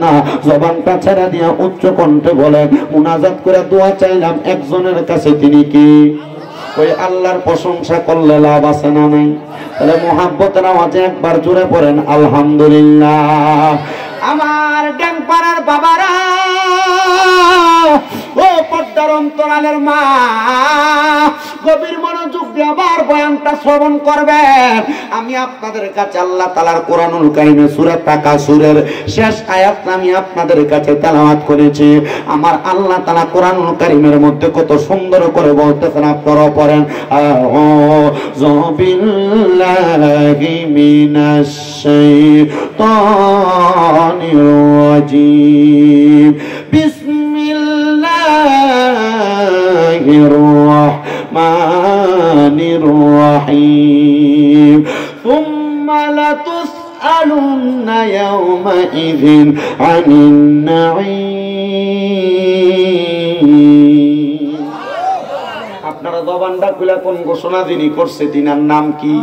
না, জবানটা ছেড়ে দিয়া উচ্চ কণ্ঠে বলেন, মুনাজাত করে দোয়া চাইলাম একজনের কাছে, তিনি কি? ওই আল্লাহর প্রশংসা করলে লাভ আছে না নাই? তাহলে মুহাব্বতের আওয়াজে একবার জোরে পড়েন আলহামদুলিল্লাহ। আমার ড্যাংপাড়ার বাবারা, ও পর্দার অন্তরালের মা, গভীর মনোযোগ দিয়ে আবার বয়ানটা শ্রবণ করবেন। আমি আপনাদের কাছে আল্লাহ তাআলার কোরআনুল কারীমে সূরা তাকাসুরের শেষ আয়াত আমি আপনাদের কাছে তেলাওয়াত করেছি। আমার আল্লাহ তাআলা কোরআনুল কারীমের মধ্যে কত সুন্দর করে বলতেছেন, আপনারা পড়েন, আউযু বিল্লাহি মিনাশ শাইতানির রাজীম, বিসমিল্লাহির রাহমানির রাহিম, সুম্মা লাতুসআলুন্না ইয়াওমাইযিন আনিন নাঈম। আপনারা জবানটা খুলে কোন ঘোষণা যিনি করছে তিনার নাম কি?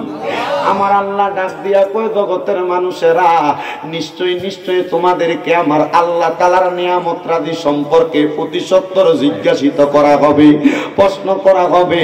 আমার আল্লাহ ডাক দিয়া কয়, জগতের মানুষেরা, নিশ্চয়ই নিশ্চয়ই তোমাদেরকে আমার আল্লাহ তাআলার নিয়ামত রাজি সম্পর্কে অতি সত্বর জিজ্ঞাসিত করা হবে, প্রশ্ন করা হবে।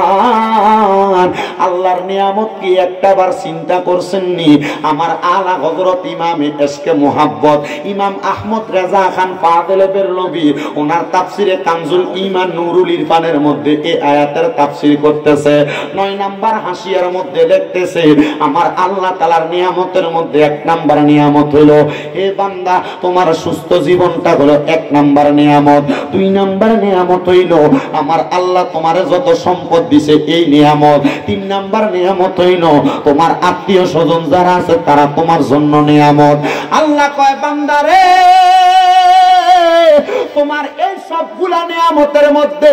মুসলমান, আল্লাহর নিয়ামত কি একটাবার চিন্তা করছেননি? আমার আলা হযরত ইমামে এশকে মুহাব্বত ইমাম আহমদ রেজা খান পাদেলে বেরলভী ওনার তাফসিরে কানজুল ঈমান নুরুল ইরফানের মধ্যে এই আয়াতের তাফসীর করতেছে। 9 নাম্বার হাসিয়ার মধ্যে লিখতেছে, আমার আল্লাহ তাআলার নিয়ামতের মধ্যে 1 নাম্বার নিয়ামত হলো, হে বান্দা, তোমার সুস্থ জীবনটা হলো 1 নাম্বার নিয়ামত। 2 নাম্বার নিয়ামত হইলো আমার আল্লাহ তোমারে যত সম্পদ দিছে এই নিয়ামত। 3 নাম্বার নিয়ামত হইলো তোমার আত্মীয় স্বজন যারা আছে তারা তোমার জন্য নিয়ামত। আল্লাহ কয়, বান্দা রে, তোমার এই সবগুলা নিয়ামতের মধ্যে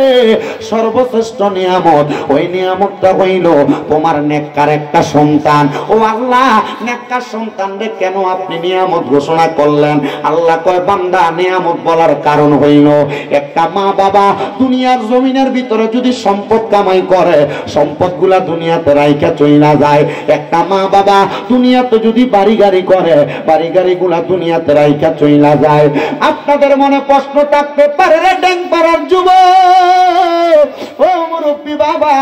সর্বশ্রেষ্ঠ নিয়ামত, ওই নিয়ামতটা হইল তোমার নেককার একটা সন্তান। ও আল্লাহ, নেককার সন্তানরে কেন আপনি নিয়ামত ঘোষণা করলেন? আল্লাহ কয়, বান্দা, নিয়ামত বলার কারণ হইল একটা মা বাবা দুনিয়ার জমিনের ভিতরে যদি সম্পদ কামাই করে, সম্পদগুলা দুনিয়াতে রাইখা চইলা যায়। একটা মা বাবা দুনিয়াতে যদি বাড়ি গাড়ি করে, বাড়ি গাড়িগুলা দুনিয়াতে রাইখা চইলা যায়। আপনাদের মনে প্রশ্ন থাকতে পারে, রে ড্যাংপাড়ার যুবক, ও মুরব্বী বাবা,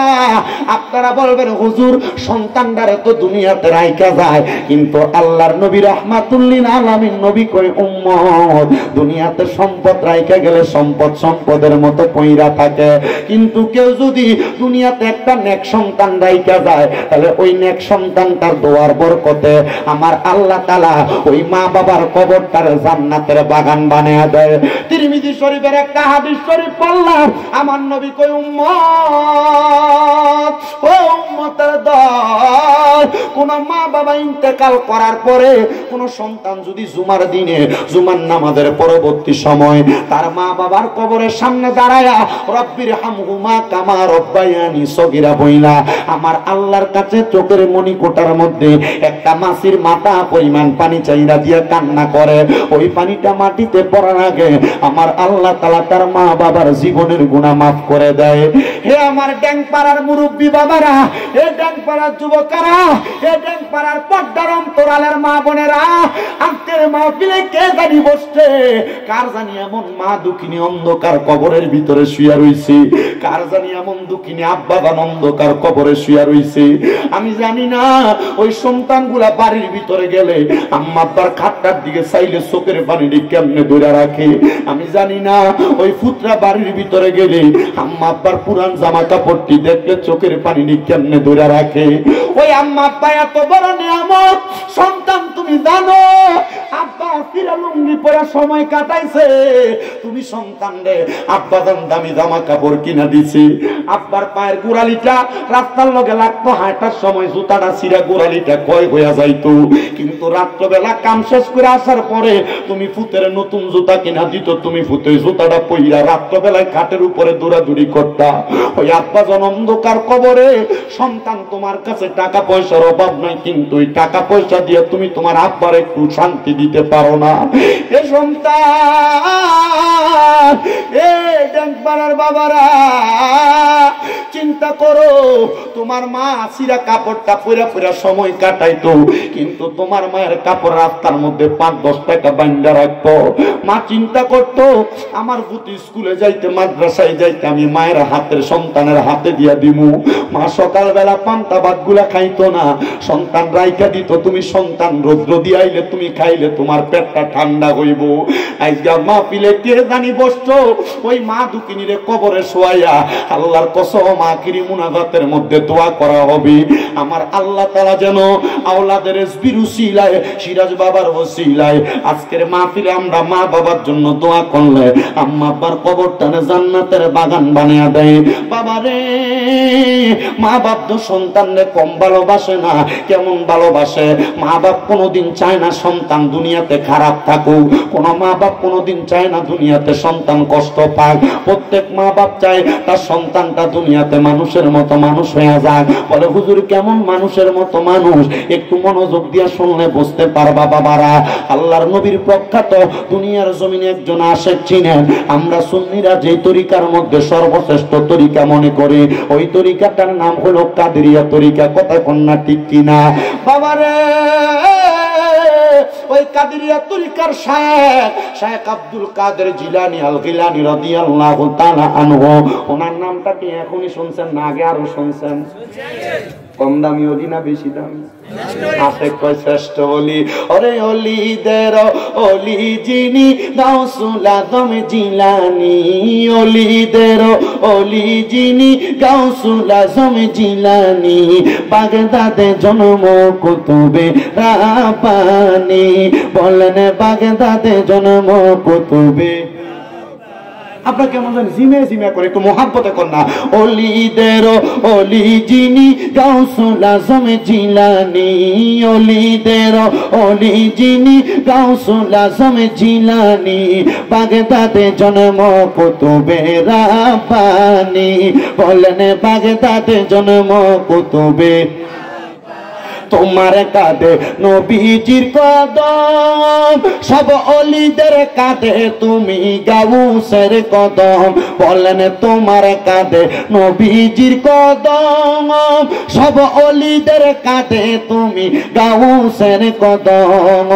আপনারা বলবেন, হুজুর, সন্তানদারে তো দুনিয়াতে রাইখা যায়, কিন্তু আল্লাহর নবী রাহমাতুল্লিল আলামিন নবী কয়, উম্মত, দুনিয়াতে সম্পদ রাইখা গেলে সম্পদ সম্পদের মতো পইরা থাকে, কিন্তু কেউ যদি দুনিয়াতে একটা নেক সন্তান রাইখা যায়, তাহলে ওই নেক সন্তানটার দোয়ার বরকতে আমার আল্লাহ তাআলা ওই মা বাবার কবরটারে জান্নাতের বাগান বানায়া দেয়। তিরমিজি শরীফের একটা হাদিস শরীফ পড়লাম, আমার নবী কয়, উম্মত, ও উম্মতের দল, কোন মা বাবা ইন্তেকাল করার পরে কোন সন্তান যদি জুমার দিনে, জুমার নামাজের পরবর্তী সময় তার মা বাবার কবরের সামনে দাঁড়ায়া রব্বির হামহুমা কামা রব্বায়ানি সগীরা বইলা আমার আল্লাহর কাছে চোখের মণিকোটার মধ্যে একটা মাছির মাথা পরিমাণ পানি চাইরা দিয়ে কান্না করে, ওই পানিটা মাটিতে পড়ার আগে আমার আল্লাহ তাআলা তার মা বাবার জীবনের গুনাহ মাফ করে দেয়। হে আমার ড্যাংপাড়ার মুরব্বী বাবারা, হে ড্যাংপাড়ার যুবকেরা, হে ড্যাংপাড়ার পর্দার অন্তরালের মা বোনেরা, আজকের মাহফিলে কে জানি বসছে, কার জানি এমন মা দুঃখিনী অন্ধকার কবরের ভিতরে শুয়ে রইছে, কার জানি এমন দুঃখিনী আব্বা জান অন্ধকার কবরে শুয়ে রইছে। আমি জানি না ওই সন্তানগুলা বাড়ির ভিতরে গেলে আম্মা আব্বার খাটটার দিকে চাইলে চোখের পানিটি কেমনে ধরে রাখে। আমি জানি না ওই পুত্রা বাড়ির ভিতরে গেলে আম্মা আব্বার পুরান জামা কাপড়টি দেখলে চোখের পানিটি কেমনে ধরে রাখে। ওই আম্মা আব্বা এত বড় নিয়ামত, সন্তান তুমি জানো আব্বা ফিরা লুঙ্গি পরা সময় কাটাইছে, তুমি সন্তান রে আব্বা দামি জামা কাপড় কিনা দিছে, আব্বার পায়ের গোড়ালিটা রাস্তার লগে লাগতো, হাঁটার সময় জুতাটা ছিঁড়া গোড়ালিটা ক্ষয় হইয়া যাইতো, কিন্তু রাত্রবেলা কাম শেষ করে আসার পরে তুমি ফুতের নতুন জুতা কিনা দিত, তুমি ফুতের জুতাটা পইরা রাত্রবেলায় খাটের উপরে দৌড়াদৌড়ি করতা। ওই আব্বা জন অন্ধকার কবরে, সন্তান তোমার কাছে টাকা পয়সার অভাব নাই, কিন্তু ওই টাকা পয়সা দিয়ে তুমি তোমার আব্বার একটু শান্তি দিতে দিতে পারো না। এ সন্তান, এ ড্যাংপাড়ার বাবারা, চিন্তা করো, তোমার মা সিরা কাপড়টা পরে পরে সময় কাটাইতো, কিন্তু তোমার মায়ের কাপড় রাস্তার মধ্যে 5-10 টাকা বান্ধা রাখতো। মা চিন্তা করতো আমার পুতি স্কুলে যাইতে, মাদ্রাসায় যাইতে আমি মায়ের হাতের সন্তানের হাতে দিয়া দিমু। মা সকালবেলা পান্তা ভাত গুলা খাইতো না, সন্তান রাইখা দিত। তুমি সন্তান রৌদ্র দিয়াইলে তুমি খাইলে তোমার পেটটা ঠান্ডা হইব। আজকে মা পিলে কে জানি বসতো ওই মা দুকিনীরে কবরে শোয়াইয়া আল্লাহর কসম আখিরি মুনাজাতের মধ্যে দোয়া করা হবে, আমার আল্লাহ তাআলা যেন আওলাদের বিরুসিলায় সিরাজ বাবার ওসিলায় আজকের মাহফিলে আমরা মা বাবার জন্য দোয়া করলে আম্মা আব্বার কবরটানে জান্নাতের বাগান বানিয়ে দেয়। বাবারে, মা বাপ তো সন্তানরে কম ভালোবাসে না, কেমন ভালোবাসে। মা বাপ কোনোদিন চায় না সন্তান দুনিয়াতে খারাপ থাকুক, কোন মা বাপ কোনোদিন চায় না দুনিয়াতে সন্তান কষ্ট পাক। প্রত্যেক মা বাপ চায় তার সন্তানটা দুনিয়াতে মানুষের মতো মানুষ হয়ে যাক। বলে হুজুর কেমন মানুষের মতো মানুষ? একটু মনোযোগ দিয়ে শুনলে বুঝতে পারবা বাবারা। আল্লাহর নবীর প্রখ্যাত দুনিয়ার জমিনে একজন আশেক চিনেন। আমরা সুন্নিরা যে তরিকার মধ্যে সর্বশ্রেষ্ঠ তরিকা মনে করি, ওই তরিকাটার নাম হলো কাদেরিয়া তরিকা। কথা কন্যা ঠিক কিনা বাবারে? ওই কাদেরিয়া তরিকার শায়েখ আব্দুল কাদের জিলানী আল গিলানী রাদিয়াল্লাহু তাআলা আনহু, ওনার নামটা কি এখনই শুনছেন না আগে আরো শুনছেন? কম দামি ওলি না বেশি দামি? আশেক কয় শ্রেষ্ঠ ওলি। ওরে ওলিদের ওলি যিনি গাউসুল আজম জিলানী, ওলিদের ওলি যিনি গাউসুল আজম জিলানী, বাগদাদে জন্ম কুতুবে রাব্বানী। বলেন বাগদাদে জন্ম কুতুবে। আপনার কেমন জানি জিমে জিমে করে একটু মোহাব্বতে কর না। ওলিদের ওলি যিনি গাউসুল আজম জিলানী, ওলিদের ওলি যিনি গাউসুল আজম জিলানী, বাগদাদে জন্ম কুতুবে রাব্বানী। বলেন বাগদাদে জন্ম কুতুবে। তোমার কাঁধে নবীজির কদম, সব অলিদের কাঁধে তুমি গাউসের কদম। বলেন তোমার কাঁধে নবীজির কদম, সব অলিদের কাঁধে তুমি গাউসের কদম।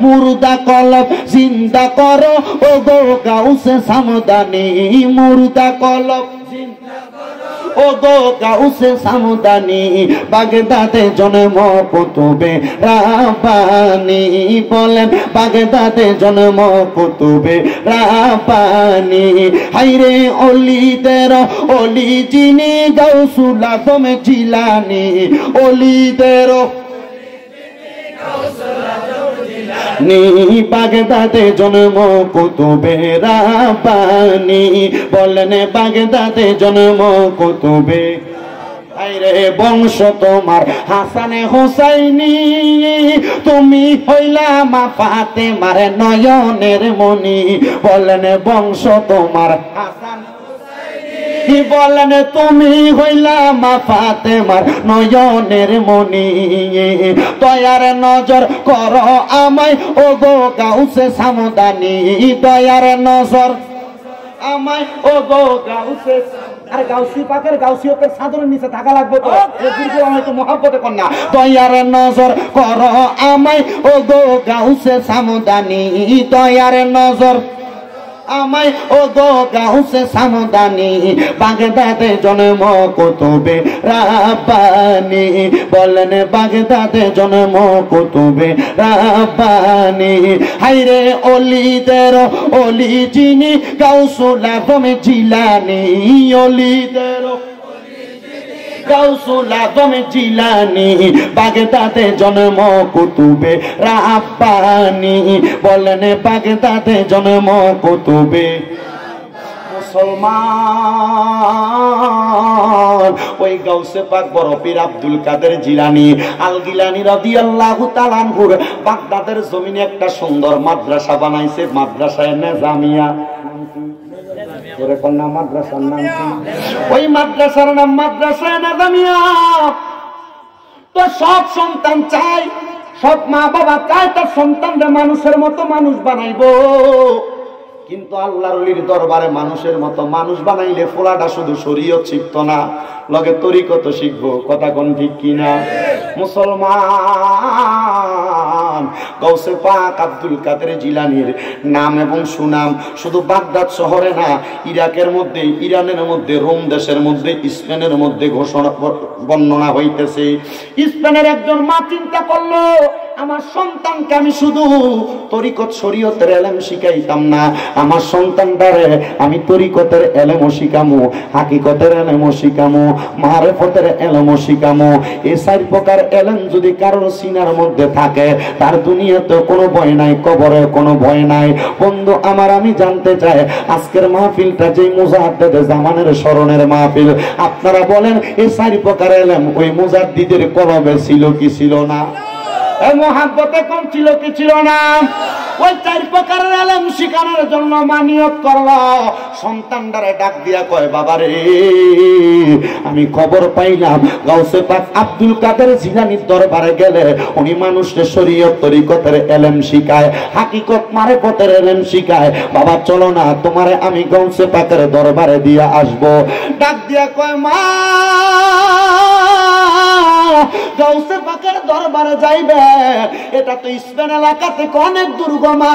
মুর্দা কলব জিন্দা করো ও গো গাউসে সামদানি, মুর্দা কলব ও গো গাউসে সামদানি, বাগদাদে জন্ম কুতুবে রাব্বানী। বলেন বাগদাদে জন্ম কুতুবে রাব্বানী। হাইরে অলিদের অলি যিনি গাউসুল আজম জিলানী, অলিদের নি বাগদাদে জন্ম কুতুবে রাব্বানী। বলেন বাগদাদে জন্ম কুতুবে। আইরে বংশ তোমার হাসানে হোসাইনি, তুমি হইলা মা ফাতেমার নয়নের মনি। বলেন বংশ তোমার হাসান, বলেন তুমি হইলা মা ফাতেমার নয়নের মনি। দয়ার নজর করো আমায় ও গো গাউসে সামদানি, দয়ার নজর আমায় ও গো গাউসে। আরে গাউসি পাকের গাউসিয়তের সাদরের নিচে থাকা লাগবে তো, একটু মহব্বতে কর না। দয়ার নজর করো আমায় ও গো গাউসে সামদানি, দয়ার নজর আমায় ও গো গাউসে সামদানি, বাগদাদে জন্ম কুতুবে রাব্বানী। বলেন বাগদাদে জন্ম কুতুবে রাব্বানী। হাইরে অলিদের অলি যিনি গাউসুল আজম জিলানী, অলিদের গাউসুল আজম জিলানী, বাগদাদে জন্ম কুতুবে রাব্বানী। বলেন বাগদাদে জন্ম কুতুবে। মুসলমান ওই গাউসে পাক বড় পীর আব্দুল কাদের জিলানী আল গিলানী রাদিয়াল্লাহু তাআলা আনহু বাগদাদের জমিনে একটা সুন্দর মাদ্রাসা বানাইছে, মাদ্রাসায়ে নিজামিয়া। মাদ্রাসার নাম কি? ওই মাদ্রাসার নাম মাদ্রাসায়ে নিজামিয়া। তো সব সন্তান চায় সব মা বাবা চায় তার সন্তানরা মানুষের মতো মানুষ বানাইবো, কিন্তু আল্লাহর ওলির দরবারে মানুষের মতো মানুষ বানাইলে ফোলাটা শুধু শরীয়ত শিখতো না, লগে তরিকত শিখবো। কথা কোন ঠিক কিনা? মুসলমান, গৌসে পাক আব্দুল কাদের জিলানীর নাম এবং সুনাম শুধু বাগদাদ শহরে না, ইরাকের মধ্যে, ইরানের মধ্যে, রোম দেশের মধ্যে, স্পেনের মধ্যে ঘোষণা বর্ণনা হইতেছে। স্পেনের একজন মা চিন্তা করলো, আমার সন্তানকে আমি শুধু তরিকত শরীয়তের এলেম শিখাইতাম না, আমার সন্তানটারে আমি তরিকতের এলেমও শিখামু, হাকিকতের এলেমও শিখামু, মারেফতের এলেমও শিখামু। এই চার প্রকার এলেম যদি কারোর সিনার মধ্যে থাকে, তার দুনিয়াতে কোনো ভয় নাই, কবরে কোনো ভয় নাই। বন্ধু আমার, আমি জানতে চাই আজকের মাহফিলটা যে মুজাদ্দিদে জামানের স্মরণের মাহফিল, আপনারা বলেন এই চার প্রকার এলেম ওই মুজাদ্দিদের কলবে ছিল কি ছিল না? মহাব্বতে কম ছিল কি ছিল না? ওই চার প্রকারের এলেম শিখানোর জন্য মানিয়ত করলো। সন্তানটারে ডাক দিয়া কয়, বাবা রে, আমি খবর পাইলাম গাউসে পাক আব্দুল কাদের জিলানীর দরবারে গেলে উনি মানুষকে শরীয়ত তরিকতের এলেম শিখায়, হাকিকত মারেফতের এলেম শিখায়। বাবা চলো না, তোমারে আমি গাউসে পাকের দরবারে দিয়া আসবো। ডাক দিয়া কয়, মা, গাউসে পাকের দরবারে যাইবে, এটা তো স্পেন এলাকা থেকে অনেক দুর্গমা,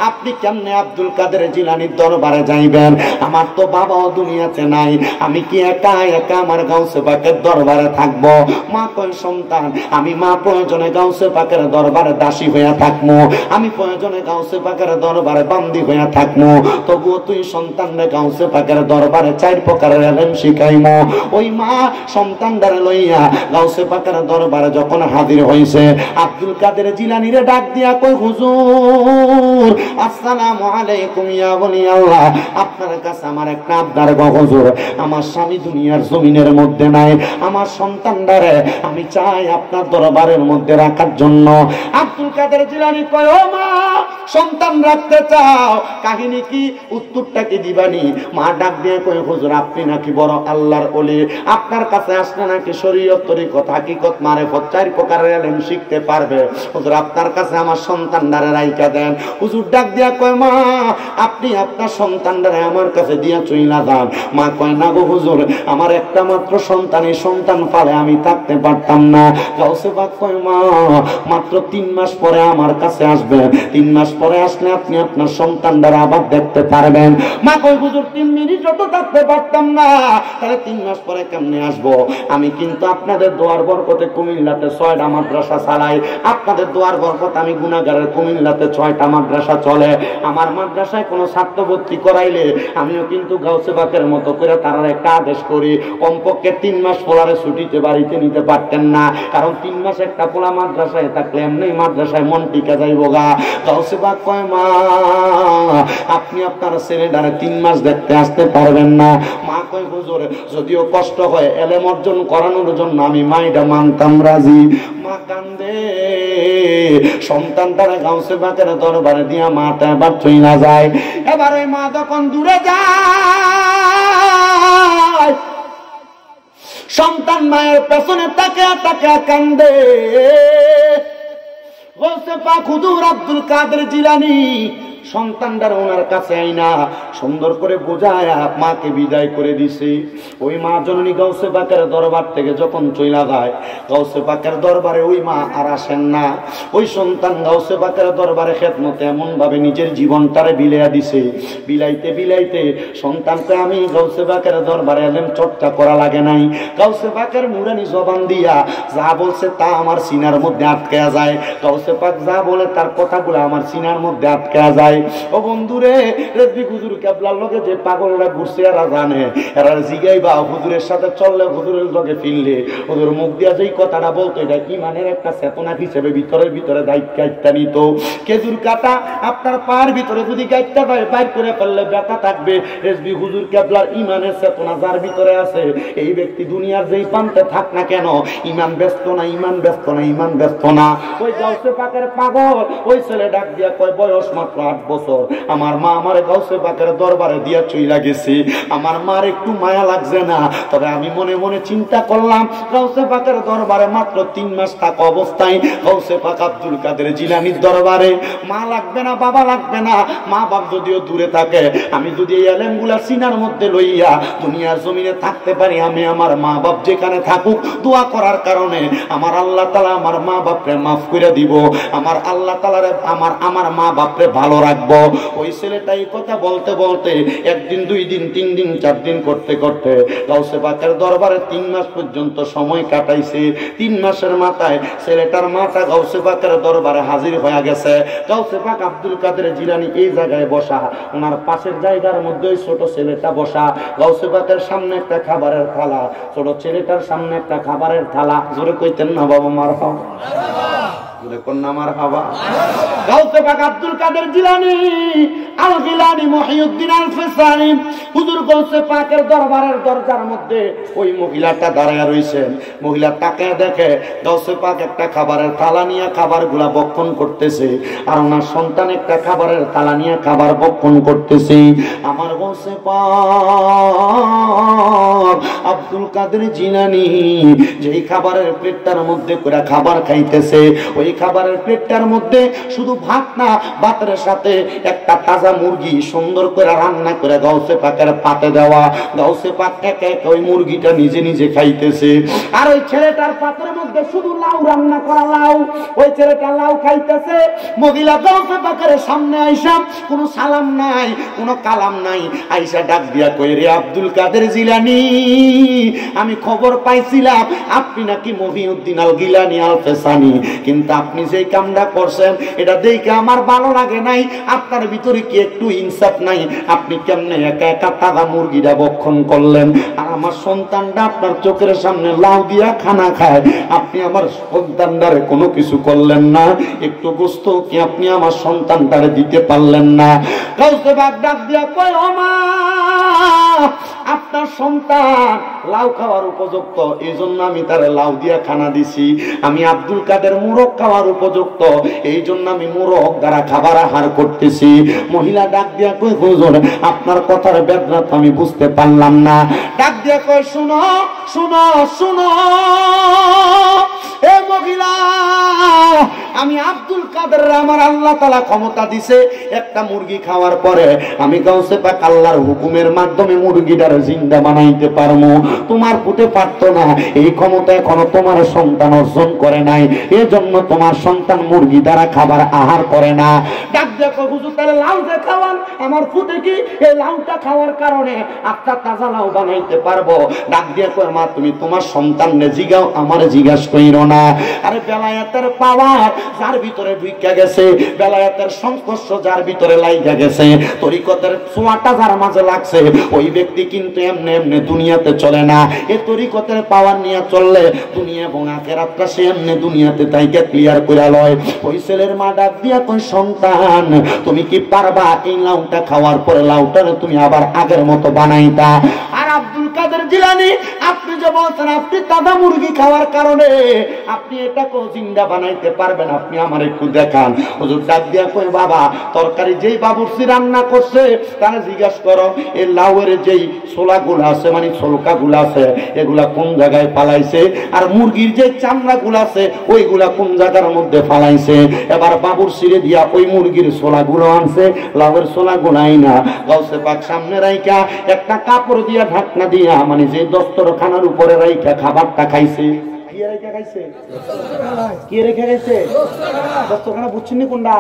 আপনি কেমনে আব্দুল কাদের জিলানীর দরবারে যাইবেন? আমার তো বাবাও দুনিয়াতে নাই, আমি কি একা একা আমার গাউসে পাকের দরবারে থাকবো? মা কয়, সন্তান, আমি মা প্রয়োজনে গাউসে পাকের দরবারে দাসী হইয়া থাকবো, আমি প্রয়োজনে গাউসে পাকের দরবারে বান্দি হইয়া থাকবো, তবুও তুই সন্তানরে গাউসে পাকের দরবারে চার প্রকারের এলেম শিখাইমো। ওই মা সন্তানদারে লইয়া গাউসে পাকের দরবারে যখন হাজির হইছে, আব্দুল কাদের জিলানীরে ডাক দিয়া কই, হুজুর আসসালামু আলাইকুম ইয়া ওলি আল্লাহ, আপনার কাছে আমার একটা আবদার গো হুজুর, আমার স্বামী দুনিয়ার জমিনের মধ্যে নাই, আমার সন্তানটারে আমি চাই আপনার দরবারের মধ্যে রাখার জন্য। আব্দুল কাদের জিলানী কয়, ও মা, সন্তান রাখতে চাও, কাহিনী কি, উত্তরটা কি দিবানি? মা ডাক দিয়ে কয়, হুজুর আপনি নাকি বড় আল্লাহর ওলি, আপনার কাছে আসলে নাকি শরীয়ত তরিকত হাকিকত মারেফত চার প্রকারের এলেম শিখতে পারবে, হুজুর আপনার কাছে আমার সন্তানটারে রাইখা দেন। হুজুর ডাক দিয়া কয়, মা, আপনি আপনার সন্তানটারে আমার কাছে দিয়া চইলা যান। মা কয়, না গো হুজুর, আমার একটা মাত্র সন্তান, এই সন্তান পালে আমি থাকতে পারতাম না। গাউসে পাক কয়, মা, মাত্র 3 মাস পরে আমার কাছে আসবেন, 3 মাস পরে আসলে আপনি আপনার সন্তানটারে আবার দেখতে পারবেন। মা কয়, হুজুর 3 মিনিট যত থাকতে পারতাম না, তাহলে 3 মাস পরে কেমনে আসবো? আমি কিন্তু আপনাদের দোয়ার বরকতে কুমিল্লাতে 6টা মাদ্রাসা চালাই, আপনাদের দোয়ার বরকত আমি গুনাহগারের কুমিল্লাতে 6টা মাদ্রাসা চলে। আমার মাদ্রাসায় কোনো ছাত্র ভর্তি করাইলে আমিও কিন্তু গাউসে পাকের মতো করে তারা একটা আদেশ করি, কমপক্ষে 3 মাস পোলারে ছুটিতে বাড়িতে নিতে পারতেন না, কারণ 3 মাস একটা পোলা মাদ্রাসায় থাকলে এমনি মাদ্রাসায় মন টিকা যাইব গা। গাউসে পাক কয়, মা, আপনি আপনার ছেলেটারে 3 মাস দেখতে আসতে পারবেন না। মা কয়, হুজুর যদিও কষ্ট হয়, এলেম অর্জন করানোর জন্য আমি মাইটা মানতাম রাজি। মা কান্দে, সন্তান তারা গাউসে পাকের দরবারে দিয়া মাটা এবার চইলা যায়। এবার ওই মা যখন দূরে যায়, সন্তান মায়ের পেছনে তাকে তাকে কান্দে। গাউসে পাক হুজুর আব্দুল কাদের জিলানী সন্তানটার ওনার কাছে আইনা সুন্দর করে বোঝায় মাকে বিদায় করে দিছে। ওই মা জননী গাউসে পাকের দরবার থেকে যখন চইলা যায়, গাউসে পাকের দরবারে ওই মা আর আসেন না। ওই সন্তান গাউসে পাকের দরবারে খেদমতে এমন ভাবে নিজের জীবনটারে বিলাইয়া দিছে, বিলাইতে বিলাইতে সন্তানকে আমি গাউসে পাকের দরবারে এলেম চর্চা করা লাগে নাই। গাউসে পাকের মুরানি জবান দিয়া যা বলছে তা আমার সিনার মধ্যে আটকে যায়, গাউসে পাক যা বলে তার কথাগুলো আমার সিনার মধ্যে আটকে যায়। ও বন্ধুরে, রেজবি হুজুর কেবলার লগে যে পাগলরা ঘুরছে এরা জানে, এরা জিগাইবা হুজুরের সাথে চললে, হুজুরের লগে ফিরলে হুজুর মুখ দিয়া যেই কথাটা বলতো, এটা ইমানের একটা চেতনা হিসেবে ভিতরের ভিতরে দায়িত্ব নিত। খেজুর কাটা আপনার পায়ের ভিতরে যদি গাইতে পায় বাইর করে ফেললে ব্যথা থাকবে। রেজবি হুজুর কেবলার ইমানের চেতনা যার ভিতরে আছে, এই ব্যক্তি দুনিয়ার যেই প্রান্তে থাক না কেন, ইমান ব্যস্ত না, ইমান ব্যস্ত না, ইমান ব্যস্ত না। ওই গাউসে পাকের পাগল ওই ছেলে ডাক দিয়া কয়, বয়স মাত্র 8 5 বছর আমার মা আমারে গাউসে পাকের দরবারে দিয়া চইলা গেছে, আমার মার একটু মায়া লাগছে না। তবে আমি মনে মনে চিন্তা করলাম গাউসে পাকের দরবারে মাত্র 3 মাস থাকা অবস্থায় গাউসে পাক আব্দুল কাদের জিলানীর দরবারে মা লাগবে না, বাবা লাগবে না, মা বাপ যদিও দূরে থাকে, আমি যদি এই আলেমগুলা সিনার মধ্যে লইয়া দুনিয়ার জমিনে থাকতে পারি, আমি আমার মা বাপ যেখানে থাকুক দোয়া করার কারণে আমার আল্লাহ তাআলা আমার মা বাপরে মাফ করে দিব, আমার আল্লাহ তাআলারে আমার মা বাপরে ভালো রাখবো। ওই ছেলেটাই কথা বলতে বলতে 1 দিন 2 দিন 3 দিন 4 দিন করতে করতে গাউসে পাকের দরবারে 3 মাস পর্যন্ত সময় কাটাইছে। 3 মাসের মাথায় ছেলেটার মাটা গাউসে পাকের দরবারে হাজির হয়ে গেছে। গাউসে পাক আব্দুল কাদের জিলানী এই জায়গায় বসা, ওনার পাশের জায়গার মধ্যে ছোট ছেলেটা বসা, গাউসে পাকের সামনে একটা খাবারের থালা, ছোট ছেলেটার সামনে একটা খাবারের থালা। জোরে কইতেন না বাবা মারহাবা, জোরে কোন না মারহাবা। গাউসে পাক আব্দুল কাদের জিলানী আল গিলানী মুহিউদ্দিন আল ফিসানি হুজুর গাউসে পাকের দরবারের দরজার মধ্যে ওই মহিলাটা দাঁড়ায় রইছেন। মহিলা তাকায় দেখে গাউসে পাক একটা খাবারের থালা নিয়ে খাবারগুলা ভক্ষণ করতেছে, আর ওনার সন্তান একটা খাবারের থালা নিয়ে খাবার ভক্ষণ করতেছে। আমার গাউসে পাক আব্দুল কাদের জিলানী যেই খাবারের প্লেটটার মধ্যে করে খাবার খাইতেছে, ওই খাবারের প্লেটটার মধ্যে শুধু ভাত না, ভাতের সাথে একটা তাজা মুরগি সুন্দর করে রান্না করে গাউসে পাকের পাতে দেওয়া। গাউসে পাক একে একে ওই মুরগিটা নিজে নিজে খাইতেছে, আর ওই ছেলেটার পাতের মধ্যে শুধু লাউ রান্না করা লাউ, ওই ছেলেটা লাউ খাইতেছে। মহিলা গাউসে পাকের সামনে আইসা কোনো সালাম নাই, কোনো কালাম নাই, আইসা ডাক দিয়া কই, রে আব্দুল কাদের জিলানী, আমি খবর পাইছিলাম আপনি নাকি মুহিউদ্দিন আল গিলানী আল ফিসানি, কিন্তু আপনি যে কামটা করছেন এটা দেখে আমার ভালো লাগে নাই। আপনার ভিতরে কি একটু ইনসাফ নাই? আপনি কেমনে একা একা তাজা মুরগিটা ভক্ষণ করলেন, আর আমার সন্তানটা আপনার চোখের সামনে লাউ দিয়া খানা খায়, আপনি আমার সন্তানটারে কোনো কিছু করলেন না? একটু গোস্ত কি আপনি আমার সন্তানটারে দিতে পারলেন না? গাউসে পাক ডাক দিয়া কয়, ও মা, আপনার সন্তান লাউ খাওয়ার উপযুক্ত, এই জন্য আমি তারে লাউ দিয়া খানা দিছি। আমি আব্দুল কাদের মুরগ খাওয়ার উপযুক্ত, এই জন্য আমি মুরগ দ্বারা খাবার আহার করতেছি। মহিলা ডাক দিয়া কই, হুজুর আপনার কথার বেদনা তো আমি বুঝতে পারলাম না। ডাক দিয়া কই, শুনো শুনো শুনো এ মহিলা, আমি আব্দুল কাদের আমার আল্লাহ তাআলা ক্ষমতা দিছে, একটা মুরগি খাওয়ার পরে আমি গাউসে পাক আল্লাহর হুকুমের মাধ্যমে মুরগিটার জিন্দা বানাইতে পারবো। তোমার পুতে পারতো না, এই ক্ষমতা এখনো তোমার সন্তান অর্জন করে নাই, এজন্য তোমার সন্তান মুরগি দ্বারা খাবার আহার করে না। ডাক দেখো হুজুর, তাহলে লাউ যে খাওয়ান আমার পুতে কি এই লাউটা খাওয়ার কারণে একটা তাজা লাউ বানাইতে পারবো? ডাক দিয়ে কয়, মা তুমি তোমার সন্তানকে জিগাও, আমার জিজ্ঞাসা কইরো না। আরে বেলায়েতের পাওয়ার যার ভিতরে ঢুইকা গেছে, বেলায়েতের সংস্পর্শ যার ভিতরে লাইগা গেছে, তরিকতের ছোঁয়াটা যার মাঝে লাগছে, ওই ব্যক্তি কিন্তু এমনি এমনি দুনিয়াতে চলে না। এ তরিকতের পাওয়ার নিয়ে চললে দুনিয়া এবং আখিরাতটা সে এমনি দুনিয়াতে তাইকে ক্লিয়ার করে লয়। ওই ছেলের মা ডাক দিয়া কই, সন্তান তুমি কি পারবা এই লাউটা খাওয়ার পরে লাউটারে তুমি আবার আগের মতো বানাইতা? আর আব্দুল কাদের জিলানী, আপনি যে বলছেন আপনি তাজা মুরগি খাওয়ার কারণে আপনি এটাকেও জিন্দা বানাইতে পারবেন, আপনি আমার একটু দেখান। হুজুর ডাক দিয়া কই, বাবা তরকারি যেই বাবুর্চি রান্না করছে তারা জিজ্ঞাসা করো এই লাউয়ের যেই ছোলাগুলো আছে, মানে ছোলকাগুলো আছে, এগুলা কোন জায়গায় পালাইছে, আর মুরগির যে চামড়াগুলো আছে ওইগুলা কোন জায়গার মধ্যে ফালাইছে। এবার বাবুর্চিরে দিয়া ওই মুরগির ছোলাগুলো আনছে, লাউয়ের ছোলাগুলো আইনা গাউসে পাক সামনে রাইখা একটা কাপড় দিয়া ঢাকনা দিয়া, মানে যে দস্তরখানার উপরে রাইখা খাবারটা খাইছে। কি রেখে খাইছে? কি রেখে খাইছে? দস্তরখানা বুঝছেন কোনটা?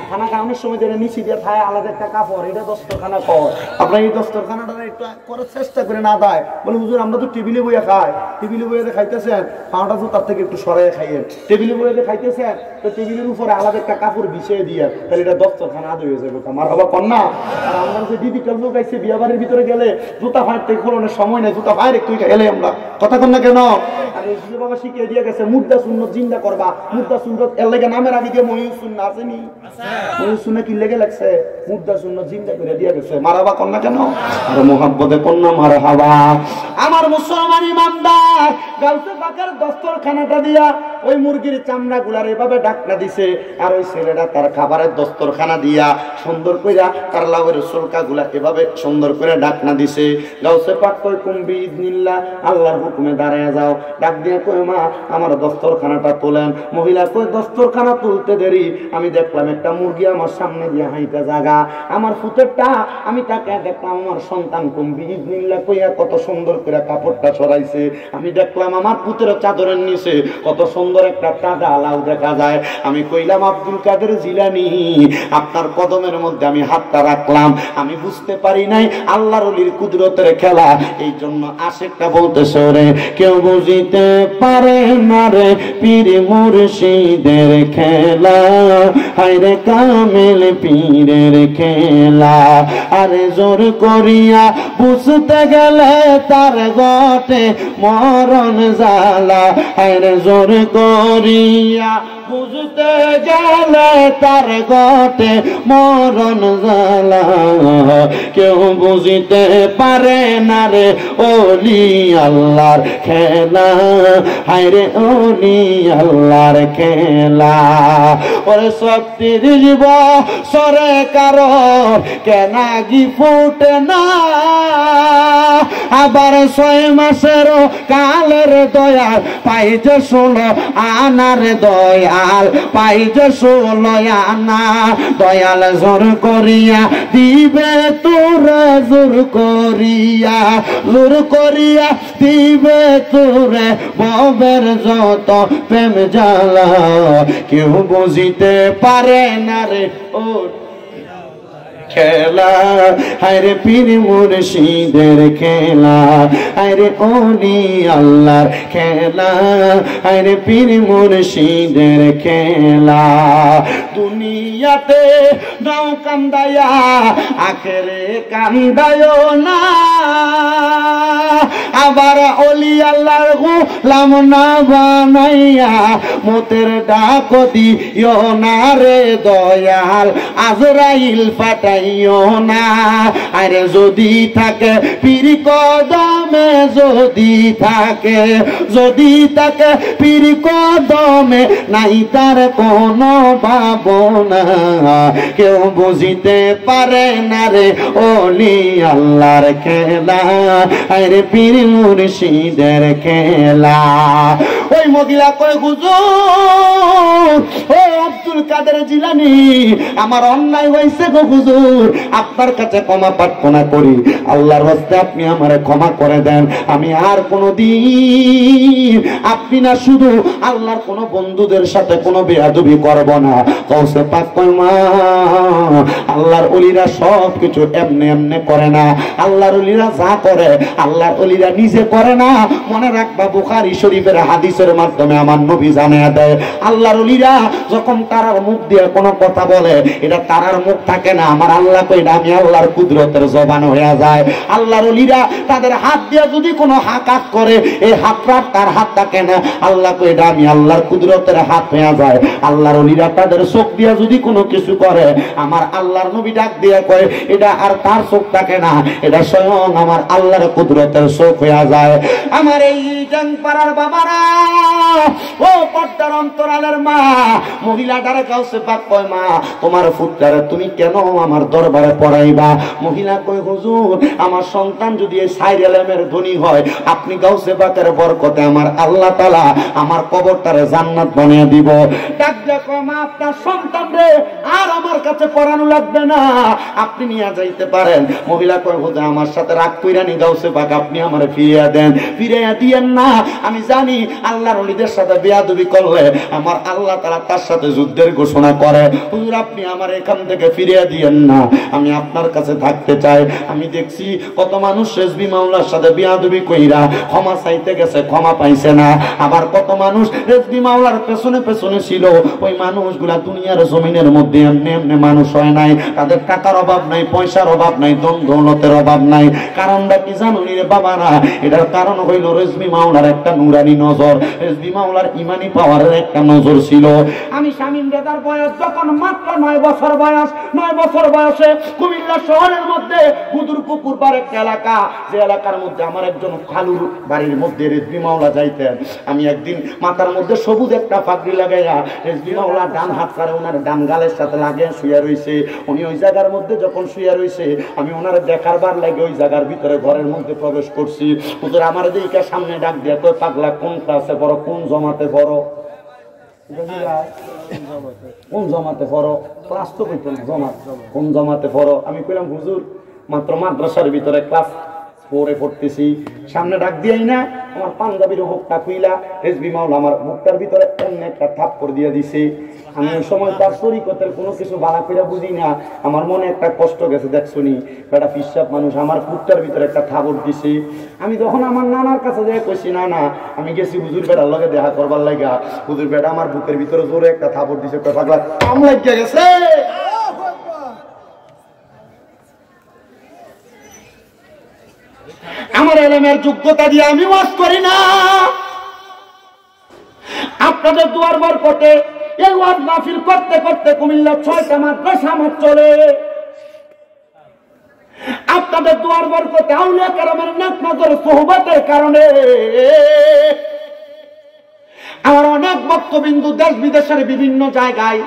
খানা খাওয়ানোর সময় যেটা নিচে দিয়ে খায় আলাদা একটা কাপড়, এটা দস্তরখানা কর। আপনার এই দস্তরখানাটা একটু করার চেষ্টা করে না দেয়, বলে হুজুর আমরা তো টেবিলে বইয়ে খাই, টেবিলে বইয়ে খাইতেছেন, পাওয়াটা তো তার থেকে একটু সরাই খাইয়েন। টেবিলে বইয়ে খাইতেছেন তো টেবিলের উপরে আলাদা একটা কাপড় বিছিয়ে দিয়ে, তাহলে এটা দস্তরখানা আদ হয়ে যাবে। আমার বাবা কন্যা, আর আমরা যে ডিজিটাল লোক আইছে বিয়া বাড়ির ভিতরে গেলে জুতা ফাঁড় থেকে খোলানোর সময় নেই, জুতা ফাঁড় একটু এলে আমরা কথা কন না কেন? আর বাবা শিখিয়ে দিয়ে গেছে মুদ্রা সুন্নত জিন্দা করবা, মুদ্রা সুন্নত এর লাগে নামের আগে দিয়ে মহিউস সুন্নাহ আসেনি, শুনে কি লেগে লাগছে মুদ্রা শূন্য জিন্দা করে দিয়ে গেছে মারাবা কন্যা কেন আর মোহাব্বতে কন্যা মারহাবা আমার মুসলমান ইমানদার গাউসে পাকের দস্তরখানাটা দিয়া ওই মুরগির চামড়া গুলার এভাবে ডাকনা দিছে আর ওই ছেলেটা তার খাবারের দস্তরখানা দিয়া সুন্দর কইরা তার লাউয়ের সুলকা গুলা এভাবে সুন্দর করে ডাকনা দিছে গাউসে পাক কই কুম্বি ইদনিল্লাহ আল্লাহর হুকুমে দাঁড়ায় যাও ডাক দিয়ে কই মা আমার দস্তরখানাটা তোলেন মহিলা কই দস্তরখানা তুলতে দেরি আমি দেখলাম একটা মুরগি আমার সামনে দিয়ে হাইটা জায়গা আমার ফুটেরটা আমি তাকে দেখলাম আমার সন্তান কুম্বি ইদনিল্লাহ কইয়া কত সুন্দর করে কাপড়টা ছড়াইছে আমি দেখলাম আমার পুতের চাদরের নিচে কত সুন্দর একটা তাজা লাউ দেখা যায় আমি কইলাম আব্দুল কাদের জিলানী আপনার কদমের মধ্যে আমি হাতটা রাখলাম আমি বুঝতে পারি নাই আল্লাহর ওলির কুদরতের খেলা এই জন্য আশেকটা বলতেছে রে কেউ বুঝিতে পারে না রে পীর মুর্শিদের খেলা হায়রে কামেল পীরের খেলা আরে জোর করিয়া বুঝতে গেলে তার গটে মরণ জ্বালা হায়রে জোর করিয়া বুঝতে গেলে তার গটে মরণ জ্বালা কেউ বুঝিতে পারে না রে ওলি আল্লাহর খেলা হায়রে ওলি আল্লাহর খেলা ওরে শক্তির জীব সরে কারো কেনাগি ফুটে না আবার 6 মাসের কালের দয়াল পাইছে 16 আনার দয়াল পাইছে 16 আনা দয়াল জোর করিয়া দিবে তোরে জোর করিয়া দিবে তোরে ববের যত প্রেম জ্বালা কেউ বুঝিতে পারে না রে ও খেলা হায়রে পীর মুর্শিদের খেলা হায়রে ওলি আল্লাহর খেলা হায়রে পীর মুর্শিদের খেলা দুনিয়াতে নাও কান্দায়া আখেরে কান্দায়ও না আবার ওলি আল্লাহর গোলাম না বানাইয়া মতের ডাক দিও না রে দয়াল আজরাইল পাঠাইও না আরে যদি থাকে পীর কদমে যদি থাকে পীর কদমে নাই তার কোনো ভাবনা কেউ বুঝিতে পারে না রে ওলি আল্লাহর খেলা আরে পীর মুর্শিদের খেলা ওই মহিলা কয় হুজুর ও আব্দুল কাদের জিলানী আমার অন্যায় হয়েছে গো হুজুর আপনার কাছে ক্ষমা প্রার্থনা করি আল্লাহর রাস্তায় আপনি আমারে ক্ষমা করে দেন আমি আর কোনোদিন আপনি না শুধু আল্লাহর কোন বন্ধুদের সাথে কোনো বেয়াদবি করব না কওসে পাক কয় মা আল্লাহর ওলিরা সব কিছু এমনি এমনি করে না আল্লাহর ওলিরা যা করে আল্লাহর ওলিরা নিজে করে না মনে রাখবা বুখারী শরীফের হাদিসের মাধ্যমে আমার নবী জানিয়ে দেয় আল্লাহর ওলিরা যখন তারার মুখ দিয়ে কোনো কথা বলে এটা তারার মুখ থাকে না আমার আল্লাহ কই এটা আমি আল্লাহর কুদরতের জবান হয়ে যায় আল্লাহর ওলিরা তাদের হাত দিয়ে যদি কোনো হাকাত করে এই হাতটা তার হাত থাকে না আল্লাহ কই এটা আমি আল্লাহর কুদরতের হাত হয়ে যায় আল্লাহর ওলিরা তাদের চোখ দিয়ে যদি কোনো কিছু করে আমার আল্লাহর নবী ডাক দিয়ে কয় এটা আর তার চোখ থাকে না এটা স্বয়ং আমার আল্লাহর কুদরতের চোখ হয়ে যায় আমার এই জাংপাড়ার বাবারা ও পর্দার অন্তরালের মা মহিলাটারে কাউসে পাক কয় মা তোমার ফুটটারে তুমি কেন আমার দরবারে পড়াইবা মহিলা কয় হুজুর আমার সন্তান যদি এই সাইরেলেমের ধনী হয় আপনি গাউসে পাকের বরকতে আমার আল্লাহ তাআলা আমার কবরটারে জান্নাত বানিয়ে দিব ডাক দিয়ে কয় মা আপনার সন্তানরে আর আমার কাছে পড়ানো লাগবে না আপনি নিয়ে যাইতে পারেন মহিলা কয় হুজুর আমার সাথে রাগ কইরা নি গাউসে পাক আপনি আমারে ফিরিয়ে দেন ফিরিয়ে দিয়েন না আমি জানি আল্লাহর ওলিদের সাথে বেয়াদবি করলে আমার আল্লাহ তাআলা তার সাথে যুদ্ধের ঘোষণা করে হুজুর আপনি আমার এখান থেকে ফিরিয়ে দিয়েন না আমি আপনার কাছে থাকতে চাই আমি দেখছি কত মানুষ রেজবি মাওলার সাথে বেয়াদবি কইরা ক্ষমা চাইতে গেছে ক্ষমা পাইছে না আবার কত মানুষ রেজবি মাওলার পেছনে পেছনে ছিল ওই মানুষগুলা দুনিয়ার জমিনের মধ্যে এমনি এমনি মানুষ হয় নাই তাদের আমাদের টাকার অভাব নাই, পয়সার অভাব নাই, ধন দৌলতের অভাব নাই। কারণটা কি জানো রে বাবারা? এটার কারণ হইল রেজবি মাওলার একটা নুরানি নজর, রেজবি মাওলার ইমানি পাওয়ারের একটা নজর ছিল। আমি শামীম দাদার বয়স যখন মাত্র 9 বছর বয়স, 9 বছর বয়সে কুমিল্লা শহরের মধ্যে গুদুরপুকুর পার একটা এলাকা, যে এলাকার মধ্যে আমার একজন খালুর বাড়ির মধ্যে রেজবি মাওলা যাইতেন। আমি একদিন মাথার মধ্যে সবুজ একটা পাগড়ি লাগাইয়া রেজবি মাওলা ডান হাত করে ওনার ডান গালের সাথে লাগিয়ে শুয়ে রইছে। উনি ওই জায়গার মধ্যে যখন শুয়ে রইছে, আমি ওনার দেখার বার লাগে ওই জায়গার ভিতরে ঘরের মধ্যে প্রবেশ করছি। হুজুর আমার দিকে সামনে ডাক দিয়া কই, পাগলা কোন ক্লাসে পড়ো, কোন জমাতে পড়ো? কোন জমাতে পড়ো? ক্লাস তো কইতো না, জমাত। কোন জমাতে পড়ো? আমি কইলাম হুজুর মাত্র মাদ্রাসার ভিতরে ক্লাস 4 এ পড়তেছি। সামনে ডাক দিয়াই না আমার পাঞ্জাবির বুকটা খুইলা রেজবি মাওলা আমার বুকটার ভিতরে অন্য একটা থাপ্পড় দিয়ে দিছে। আমি ওই সময় তার তরিকতের কোনো কিছু বালা করে বুঝি না, আমার মনে একটা কষ্ট গেছে। দেখছনি বেটা পিসাব মানুষ আমার বুকটার ভিতরে একটা থাপড় দিছে। আমি যখন আমার নানার কাছে যাই কইছি, না না আমি গেছি হুজুর বেটার লগে দেখা করবার লাগা, হুজুর বেটা আমার বুকের ভিতরে জোরে একটা থাপড় দিছে। কয় পাগলা কাম লাগিয়া গেছে। আমার এলেমের যোগ্যতা দিয়ে আমি ওয়াজ করি না, আপনাদের দুয়ার বরকতে এই ওয়াজ মাহফিল করতে করতে কুমিল্লা 6টা মাদ্রাসা আমার চলে। আপনাদের দুয়ার বরকতে আউলিয়া কেরামের নেক নজর সোহবতের কারণে আমার অনেক ভক্তবিন্দু দেশ বিদেশের বিভিন্ন জায়গায়।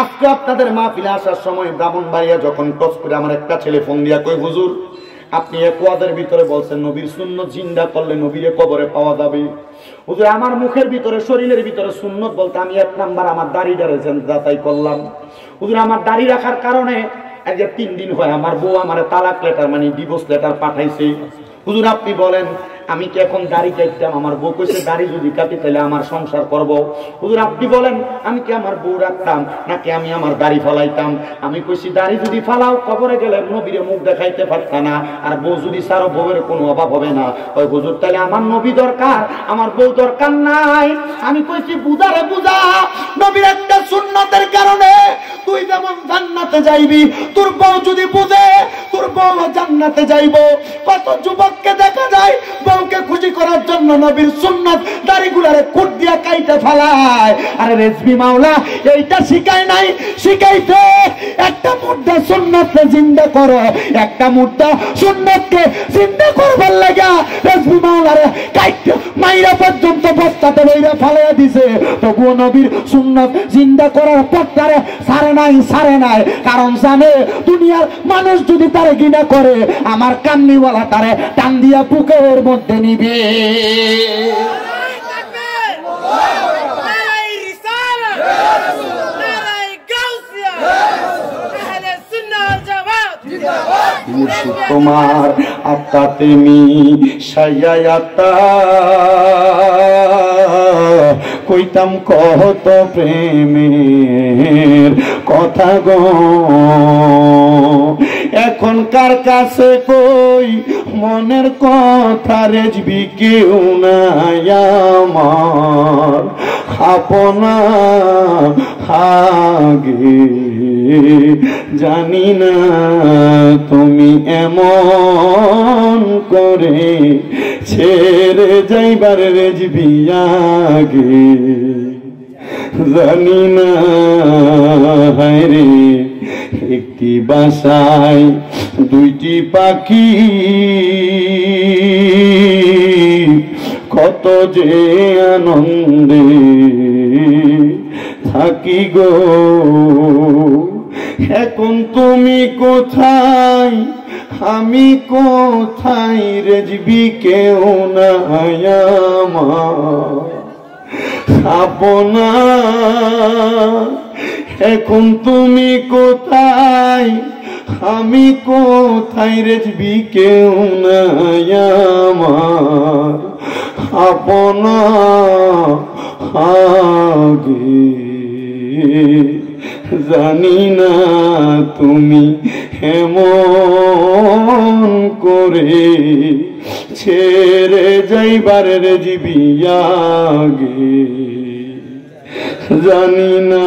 আজকে আপনাদের মাহফিলে আসার সময় ব্রাহ্মণবাড়িয়া যখন টস করে আমার একটা ছেলে ফোন দিয়া কই, হুজুর আপনি এক ওয়াদের ভিতরে বলছেন নবীর সুন্নত জিন্দা করলে নবীরে কবরে পাওয়া যাবে। হুজুর আমার মুখের ভিতরে শরীরের ভিতরে সুন্নত বলতে আমি 1 নাম্বার আমার দাড়িটা যাচাই করলাম। হুজুর আমার দাড়ি রাখার কারণে আজকে 3 দিন হয় আমার বউ আমার তালাক লেটার মানে ডিভোর্স লেটার পাঠাইছে। হুজুর আপনি বলেন আমি কি এখন দাড়ি কাটতাম? আমার বউ কইছে দাড়ি যদি কাটি তাহলে আমার সংসার করব। হুজুর আপনি বলেন আমি কি আমার বউ রাখতাম নাকি আমি আমার দাড়ি ফালাইতাম? আমি কইছি দাড়ি যদি ফালাও কবরে গেলে নবীরে মুখ দেখাইতে পারত না, আর বউ যদি সারো বউয়ের কোনো অভাব হবে না। ওই হুজুর তাহলে আমার নবী দরকার, আমার বউ দরকার নাই। আমি কইছি বুঝারে বুঝা, নবীর একটা সুন্নতের কারণে তুই যেমন জান্নাতে যাইবি, তোর বউ যদি বুঝে তোর বউ জান্নাতে যাইব। কত যুবককে দেখা যায় বউকে খুশি করার জন্য নবীর সুন্নত দাড়িগুলারে কুট দিয়া কাইতে ফেলায়। আরে রেজবি মাওলা এইটা শিখায় নাই, শিখাইছে একটা মুদ্রা সুন্নতকে জিন্দা করো, একটা মুদ্রা সুন্নতকে জিন্দা করবার লাগা রেজবি মাওলারে কাইতে মাইরা পর্যন্ত বস্তাতে বইরা ফেলাইয়া দিছে। তবুও নবীর সুন্নত জিন্দা করার পথটারে সারে নাই। কারণ জানে দুনিয়ার মানুষ যদি তারে ঘৃণা করে আমার কান্নিওয়ালা তারে টান দিয়া বুকের মধ্যে নিবে। তোমার আত্মাতে মিশাইয়াতা কইতাম কত প্রেমের কথা গো, এখনকার কাছে কই মনের কথা রেজবি কেউ নাই আমার আপনা আগে জানি না তুমি এমন করে ছেড়ে যাইবার রেজবি আগে জানি না। রে একটি বাসায় 2টি পাখি কত যে আনন্দে থাকি গো, এখন তুমি কোথায় আমি কোথায় রেজবি কেউ নাই আমার আপনা। এখন তুমি কোথায় আমি কোথায় রেজবি কেউ নাই আমার আপনা আগে জানি না তুমি এমন করে ছেড়ে যাইবার রেজবি আগে জানি না।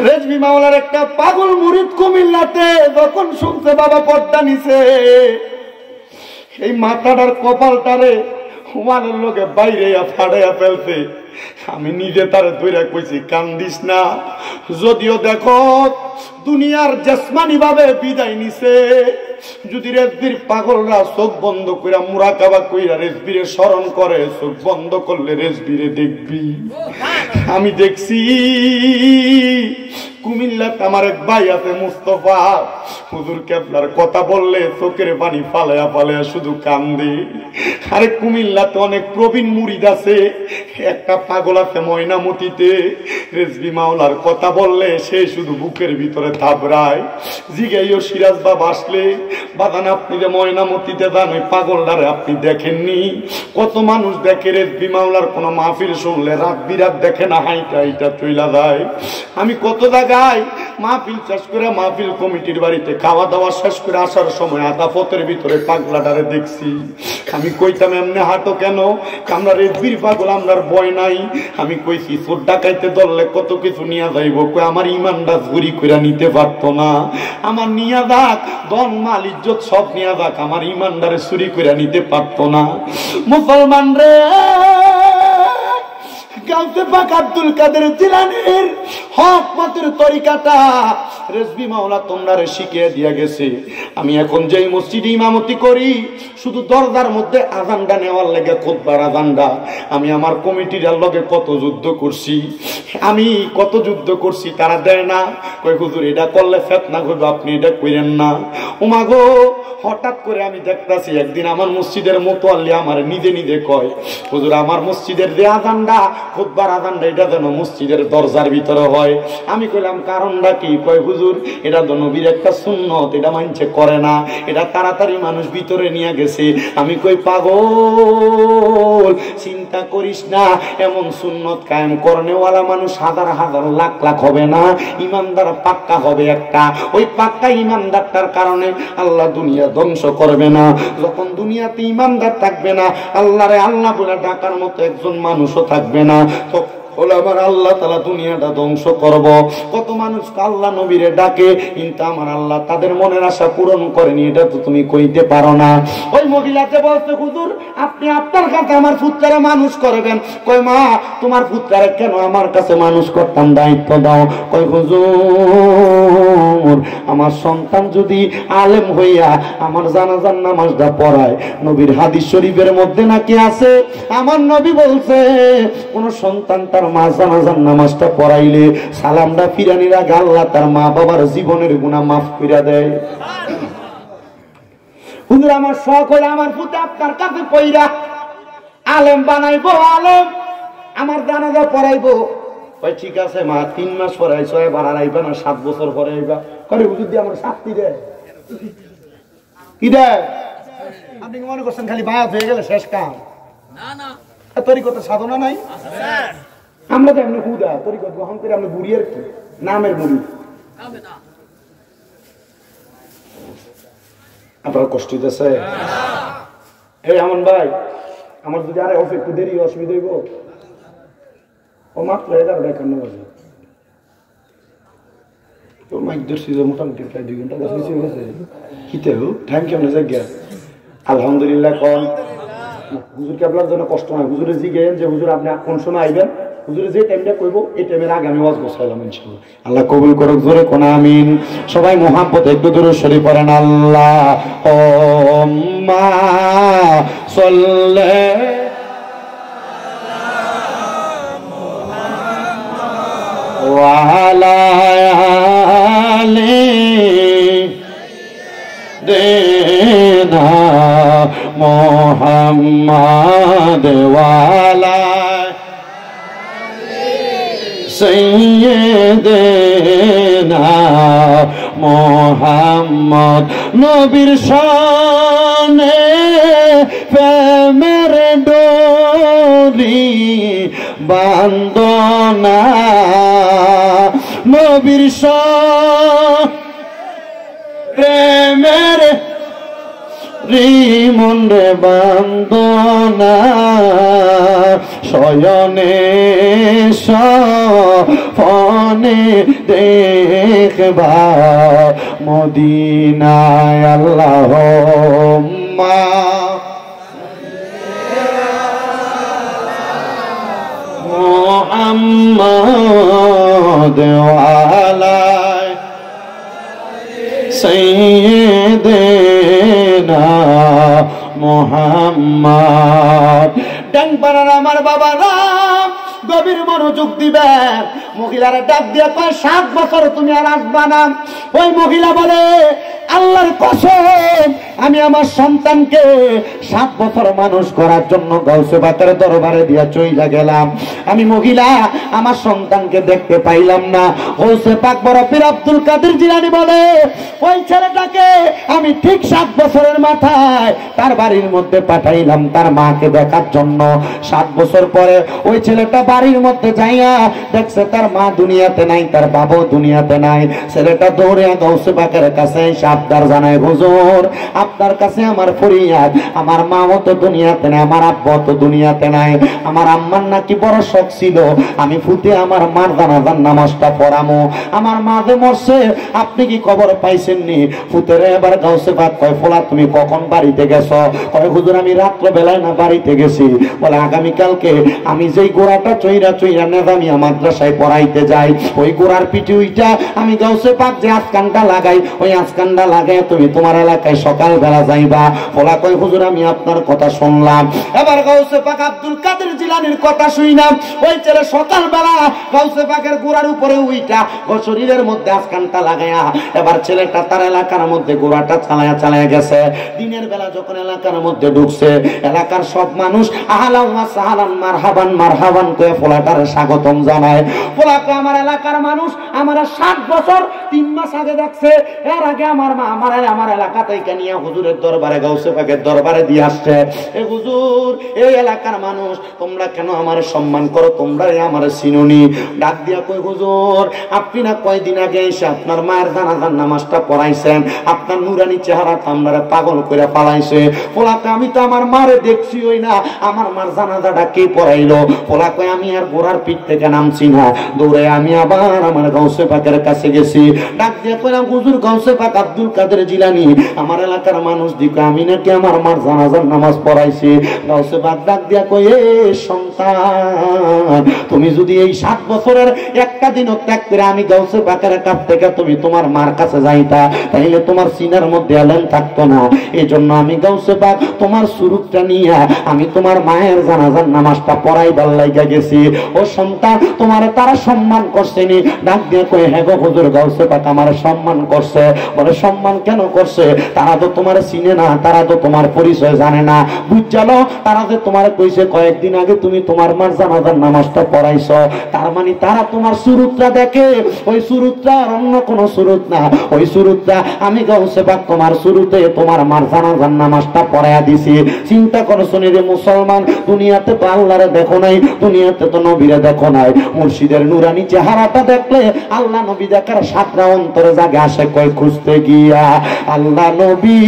রেজভি মাওলার একটা পাগল মুরিদ কুমিল্লাতে যখন শুনছে বাবা পর্দা নিছে, এই মাথাটার কপালটারে হুমানের লোকে বাইরে ফাড়াইয়া ফেলছে। আমি নিজে তারে ধইরা কইছি কান্দিস না, যদিও দেখো দুনিয়ার জেসমানি ভাবে বিদায় নিছে, যদি রেজবির পাগলরা চোখ বন্ধ কইরা মুরাকাবা কইরা রেজবিরে স্মরণ করে, চোখ বন্ধ করলে রেজবিরে দেখবি। আমি দেখছি কুমিল্লাতে আমার এক ভাই আছে মুস্তফা, হুজুর কেবলার কথা বললে চোখের পানি ফালায়া ফালায়া শুধু কান্দে। আরে কুমিল্লাতে অনেক প্রবীণ মুরিদ আছে, একটা পাগল আছে ময়নামতিতে, রেজবি মাওলার কথা বললে সে শুধু বুকের ভিতরে থাবড়ায়। জিগাইও সিরাজ বাবা আসলে, বাদান আপনি যে ময়নামতিতে যান ওই পাগলটারে আপনি দেখেননি? কত মানুষ দেখে রেজবি মাওলার কোন মাহফিল শুনলে রাত বিরাত দেখে না, হাইটা হাইটা চইলা যায়। আমি কত জায়গায় মাহফিল শেষ করে মাহফিল কমিটির বাড়িতে খাওয়া দাওয়া শেষ করে আসার সময় আধা পথের ভিতরে পাগলাটারে দেখছি। আমি কইতাম এমনি হাঁটো কেন? আমরা রেজবির পাগল, আমরার ভয় নাই। আমি কইছি চোর ডাকাইতে ধরলে কত কিছু নিয়ে যাইব, কই আমার ইমানটা চুরি করে নিতে পারতো না। আমার নিয়া যাক ধন মাল ইজ্জত সব নিয়া যাক, আমার ইমানদারে চুরি করে নিতে পারতো না। মুসলমান রে, গাউসে পাক আব্দুল কাদের জিলানীর হক মতের তরিকাটা রেজবি মাওলা তোমরারে শিখিয়ে দিয়া গেছে। আমি এখন যেই মসজিদে ইমামতি করি, শুধু দরজার মধ্যে আজানটা নেওয়ার লেগে খুতবার আজানটা, আমি আমার কমিটির লগে কত যুদ্ধ করছি, আমি কত যুদ্ধ করছি, তারা দেয় না। কই হুজুর এটা করলে ফিতনা হইব, আপনি এটা কইরেন না। ওমা গো, হঠাৎ করে আমি দেখতাছি একদিন আমার মসজিদের মুতাল্লি আমার নিজে নিজে কয়, হুজুর আমার মসজিদের যে আজানটা খুতবার আজানটা এটা যেন মসজিদের দরজার ভিতরে হয়। আমি কইলাম কারণটা কি? কয় হুজুর এটা তো নবীর একটা সুন্নত, এটা মানছে করে না, এটা তাড়াতাড়ি মানুষ ভিতরে নিয়ে গেছে। আমি কই পাগল, চিন্তা করিস না, এমন সুন্নত কায়েম করনেওয়ালা মানুষ হাজার হাজার লাখ লাখ হবে না, ইমানদার পাক্কা হবে একটা। ওই পাক্কা ইমানদারটার কারণে আল্লাহ দুনিয়া ধ্বংস করবে না। যখন দুনিয়াতে ইমানদার থাকবে না, আল্লাহরে আল্লাহ বলে ডাকার মতো একজন মানুষও থাকবে না, বলে আমার আল্লাহ তাআলা দুনিয়াটা ধ্বংস করব। কত মানুষ আল্লাহ নবীরে ডাকে, কিন্তু আমার আল্লাহ তাদের মনের আশা পূরণ করেনি, এটা তো তুমি কইতে পারো না। ওই মহিলাকে বলছে হুজুর আপনি আপনার কাছে আমার পুত্ররে মানুষ করবেন। কই মা তোমার পুত্ররে কেন আমার কাছে মানুষ করতাম, দায়িত্ব দাও। কই হুজুর আমার সন্তান যদি আলেম হইয়া আমার জানাজার নামাজটা পড়ায়, নবীর হাদিস শরীফের মধ্যে নাকি আছে, আমার নবী বলছে কোন সন্তান তার মা জানাজার নামাজটা পড়াইলে সালামটা ফিরানির আগে আল্লাহ তার মা বাবার জীবনের গুনাহ মাফ কইরা দেয়। হুজুর আমার শখ হইলো আমার পুত্র আপনার কাছে পয়রা আলেম বানাইবো, আলেম আমার জানাজা পড়াইবো। কই ঠিক আছে মা, 3 মাস পরে আইছো, এবার আর আইবা না, 7 বছর পরে আইবা। করে হুজুর দিয়ে আমার শাস্তি দেয় কি দেয়? আপনি মনে করছেন খালি বায়াত হয়ে গেলে শেষ কাম? না না, তরিকত সাধনা নাই। আমরা তো এমনি হুদা তরিকত গ্রহণ করে আমরা বুড়ি আর কি, নামের বুড়ি। আপনার কষ্ট হইতেছে? এই আমন ভাই, আমার যদি আরে অফ একটু দেরি অসুবিধা হইব, ও মাত্র 11:51 বাজে। তো মাইক ধরছি যে মোটামুটি প্রায় 2 ঘন্টা কাছে হয়ে গেছে। কিতে টাইম কেমন জায়গা? আলহামদুলিল্লাহ। কম হুজুর কেবলার জন্য কষ্ট নয়, হুজুরে জিজ্ঞেন যে হুজুর আপনি কোন সময় আইবেন, হুজুরে যে টাইমটা কইব এই টাইমের আগে আমি ওয়াজ বসাইলাম ইনশাআল্লাহ। আল্লাহ কবুল করুক, জোরে কোন আমিন। সবাই মুহাব্বত একটু দরুদ শরীফ পড়েন। আল্লাহুম্মা সাল্লি ওয়া আলা আলি দেনা মোহাম্মদ ওয়ালা সাইয়্যিদিনা মোহাম্মদ। নবীর শানে প্রেমের ডোরি বান্দনা, নবীর শানে প্রেমের মন্ডে বান্দনা শয়নে ফনে দেখবা মদিনায় আল্লাহুম্মা মুহাম্মাদ ওয়া আলা সাইয়্যিদিনা মুহাম্মদ। ডাংপাড়ার আমার বাবারা গভীর মনোযোগ দিবেন। মহিলারা ডাক দিয়ে কয় 7 বছর তুমি আর আসবা না। ওই মহিলা বলে আল্লাহর কসম আমি আমার সন্তানকে 7 বছর মানুষ করার জন্য গাউসে পাকের দরবারে দিয়া চইলা গেলাম। আমি মহিলা আমার সন্তানকে দেখতে পাইলাম না। গাউসে পাক বড় পীর আব্দুল কাদের জিলানী বলে ওই ছেলেটাকে আমি ঠিক 7 বছরের মাথায় তার বাড়ির মধ্যে পাঠাইলাম তার মাকে দেখার জন্য। 7 বছর পরে ওই ছেলেটা বাড়ির মধ্যে যাইয়া দেখছে তার মা দুনিয়াতে নাই, তার বাবাও দুনিয়াতে নাই। ছেলেটা দৌড়ে গাউসে পাকের কাছে আবদার জানায়, হুজুর আপনার কাছে আমার ফরিয়াদ, আমার মাও তো দুনিয়াতে নাই, আমার আব্বা তো দুনিয়াতে নাই। আমার আম্মার নাকি বড় শখ ছিল আমি ফুটে আমার মার জানাজার নামাজটা পড়ামো। আমার মা যে মরছে আপনি কি খবর পাইছেন নি? ফুতেরে এবার গাউসে পাক কয় ফোলা তুমি কখন বাড়িতে গেছো? কয় হুজুর আমি রাত্র বেলায় না বাড়িতে গেছি। বলে আগামীকালকে আমি যেই গোড়াটা চইরা চইরা নেজামিয়া মাদ্রাসায় পড়াইতে যাই ওই গোড়ার পিঠে উইটা আমি গাউসে পাক যে আজকানটা লাগাই ওই আজকানটা লাগাই তুমি তোমার এলাকায় সকাল বেলা যাইবা। বলা কয় হুজুর আমি আপনার কথা শুনলাম। এবার গাউসে পাক আব্দুল কাদের জিলানীর কথা শুইলাম। ওই ছেলে সকাল বেলা গাউসে পাকের গোড়ার উপরে উইটা ও শরীরের মধ্যে আজকানটা লাগাইয়া এবার ছেলেটা তার এলাকার মধ্যে গোড়াটা চালায়া গেছে। দিনের বেলা যখন এলাকার মধ্যে ঢুকছে এলাকার সব মানুষ আহলান ওয়া সাহলান মারহাবান মারহাবান কয়ে ফোলাটার স্বাগতম জানায়। ফোলাকে আমার এলাকার মানুষ আমার 7 বছর 3 মাস আগে দেখছে। এর আগে আমার মা আমার এলাকা থেকে নিয়ে হুজুরের দরবারে গাউসে পাকের দরবারে দিয়ে আসছে। এ হুজুর এই এলাকার মানুষ তোমরা কেন আমার সম্মান করো? তোমরা আমার চিনুনি। ডাক দিয়া কই হুজুর আপনি না কয়দিন আগে এসে আপনার মায়ের জানাজার নামাজটা পড়াইছেন, আপনার নুরানি চেহারাটা আপনারা পাগল করে পালাইছে। ফোলাকে আমি তো আমার মারে দেখছি ওই না আমার মার জানাজাটা কে পড়াইলো? ফোলা কয় আমি আর গোড়ার পিঠ থেকে নামছি না, দৌড়ে আমি আবার আমার গাউসে পাকের কাছে গেছি। ডাক দিয়ে কইলাম হুজুর গাউসে পাক আব্দুল কাদের জিলানী আমার এলাকার মানুষ দিকে আমি নাকি আমার মার জানাজার নামাজ পড়াইছি। গাউসে পাক ডাক দিয়া কই এ সন্তান তুমি যদি এই 7 বছরের একটা দিনও ত্যাগ করে আমি গাউসে পাকের কাছ থেকে তুমি তোমার মার কাছে যাইতা তাইলে তোমার সিনার মধ্যে আলেম থাকতো না। এই জন্য আমি গাউসে পাক তোমার সুরুতটা নিয়ে আমি তোমার মায়ের জানাজার নামাজটা পড়াইবার লাইগা গেছি। ও সন্তান তোমার তারা সম্মান করছে নি? ডাক দিয়ে কই হ্যাঁ গো হুজুর গাউসে পাক আমার সম্মান করছে। বলে সম্মান কেন করছে? তারা তো তোমার চিনে না, তারা তো তোমার পরিচয় জানে না। বুঝছালো তারা যে তোমার কইছে কয়েকদিন আগে তুমি তোমার মার জানাজার নামাজটা পড়াইছো, তার মানে তারা তোমার সুরুতটা দেখে। ওই সুরুতটা আর অন্য কোনো সুরুত না, ওই সুরুতটা আমি গাউসে পাক তোমার সুরুতে তোমার মার জানাজার নামাজটা পড়াইয়া দিছি। চিন্তা করছো নি রে মুসলমান? দুনিয়াতে তো আল্লাহরে দেখো নাই, দুনিয়াতে তো নবীরে দেখো নাই। মুর্শিদের নুরানি চেহারাটা দেখলে আল্লাহ নবী দেখার 7টা অন্তরে জাগে আসে কয় খুঁজতে গিয়া আল্লাহ নবী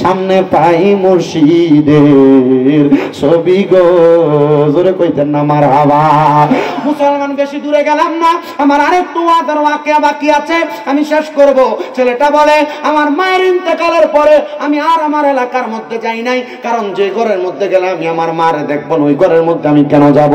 সামনে পাই মুর্শিদের ছবি গো। জোরে কইতেন না মারহাবা। মুসলমান বেশি দূরে গেলাম না, আমার আরেকটু ওয়াজের ওয়াকিয়া বাকি আছে, আমি শেষ করব। ছেলেটা বলে আমার মায়ের ইন্তেকালের পরে আমি আর আমার এলাকার মধ্যে যাই নাই, কারণ যে ঘরের মধ্যে গেলে আমি আমার মারে দেখবো ওই ঘরের মধ্যে আমি কেন যাব?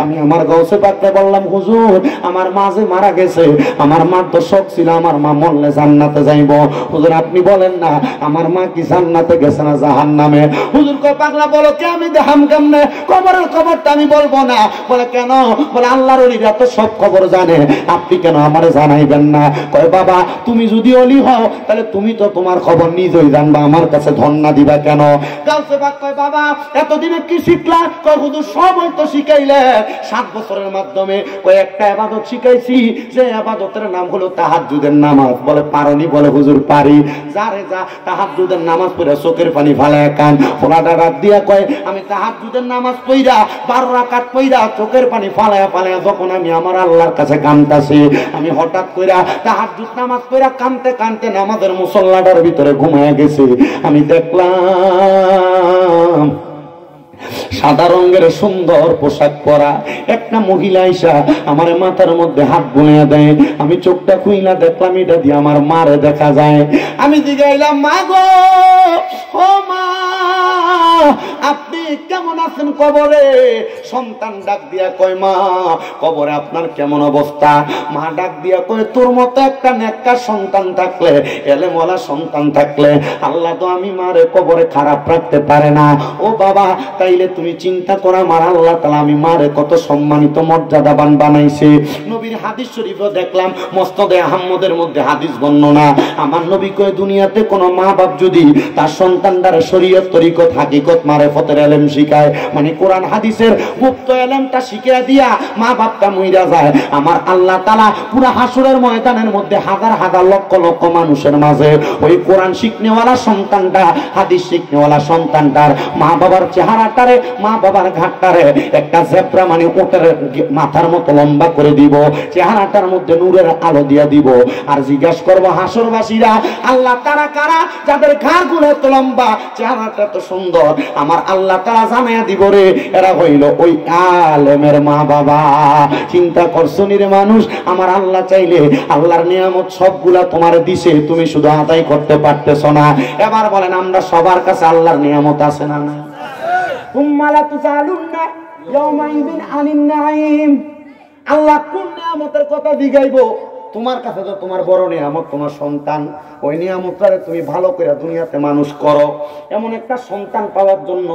আমি আমার গাউসে পাককে বললাম হুজুর আমার মা যে মারা গেছে, আমার মার তো শখ ছিল আমার মা মরলে জান্নাতে যাইব। হুজুর আপনি বলেন না আমার মা কি জান্নাতে গেছে না জাহান্নামে? হুজুর কয় পাগলা বলো কে আমি দেখাম কেমনে? কবরের খবরটা আমি বলবো না। বলে কেন? বলে আল্লাহর ওলিরা তো সব খবর জানে, আপনি কেন আমারে জানাইবেন না? কয় বাবা তুমি যদি ওলি হও তাহলে তুমি তো তোমার খবর নিজেই জানবা, আমার কাছে ধন্না দিবা কেন? গাউসে পাক কয় বাবা এতদিনে কি শিখলা? কয় হুজুর সবই তো শিখাইলে 7 বছরের মাধ্যমে। কয় একটা ইবাদত শিখাইছি, যে ইবাদতের নাম হলো তাহাজ্জুদের নামাজ। বলে পারোনি? বলে হুজুর পারি। যারে যা তাহাজ্জুদের তাহাজ্জুদের নামাজ পড়ে চোখের পানি ফালায় কান। পোলাটা রাত দিয়া কয় আমি তাহাজ্জুদের নামাজ পড়া 12 রাকাত পড়া চোখের পানি ফালায়া ফালায়া যখন আমি আমার আল্লাহর কাছে কাঁদতাছি, আমি হঠাৎ কইরা তাহাজ্জুদ নামাজ পড়া কাঁদতে কাঁদতে নামাজের মুসল্লাটার ভিতরে ঘুমায়া গেছে। আমি দেখলাম সাদা রঙের সুন্দর পোশাক পরা একটা মহিলা আইসা আমার মাথার মধ্যে হাত বুলিয়ে দেয়। আমি চোখটা খুইলা দেখলাম এটা দিয়ে আমার মারে দেখা যায়। আমি জিগাইলাম মা গো, ও মা আপনি কেমন আছেন কবরে? সন্তান ডাক দিয়া কয় মা কবরে আপনার কেমন অবস্থা? মা ডাক দিয়া কয় তোর মতো একটা নেককার সন্তান থাকলে, এলেমওয়ালা সন্তান থাকলে আল্লাহ তো আমি মারে কবরে খারাপ রাখতে পারে না। ও বাবা তাইলে তুমি চিন্তা করো আমার আল্লাহ তাআলা আমি মারে কত সম্মানিত মর্যাদাবান বানাইছে। নবীর হাদিস শরীফও দেখলাম মুসনাদে আহমদের মধ্যে হাদিস বর্ণনা, আমার নবী কয় দুনিয়াতে কোন মা বাপ যদি তার সন্তানদের শরীয়ত তরিকত হাকিকত মারিফতের ইলম শিখায়, মানে কোরআন হাদিসের গুপ্ত ইলমটা শিখিয়ে দিয়া মা বাপটা মইরা যায়, আমার আল্লাহ তাআলা পুরো হাসরের ময়দানের মধ্যে হাজার হাজার লক্ষ লক্ষ মানুষের মাঝে ওই কোরআন শিখনেওয়ালা সন্তানটা, হাদিস শিখনেওয়ালা সন্তানটার মা বাবার চেহারাটারে, মা বাবার ঘাটটারে একটা জেব্রা মানে ওটার মাথার মতো লম্বা করে দিব, চেহারাটার মধ্যে নূরের আলো দিয়া দিব। আর জিজ্ঞাসা করবো হাসরবাসীরা আল্লাহ তারা কারা যাদের ঘাড়গুলো এত লম্বা, চেহারাটা এত সুন্দর, আমার আল্লাহ তারা জানাইয়া দিব রে এরা হইল ওই আলেমের মা বাবা। চিন্তা করছো রে মানুষ, আমার আল্লাহ চাইলে আল্লাহর নিয়ামত সবগুলা তোমার দিছে, তুমি শুধু আদায় করতে পারতেছো না। এবার বলেন আমরা সবার কাছে আল্লাহর নিয়ামত আছে না? না। আল্লাহ কোন নিয়ামতের কথা দিগাইবো? তোমার কাছে তো তোমার বড় নিয়ামত তোমার সন্তান, ওই নিয়ামতটারে তুমি ভালো করে দুনিয়াতে মানুষ করো। এমন একটা সন্তান পাওয়ার জন্য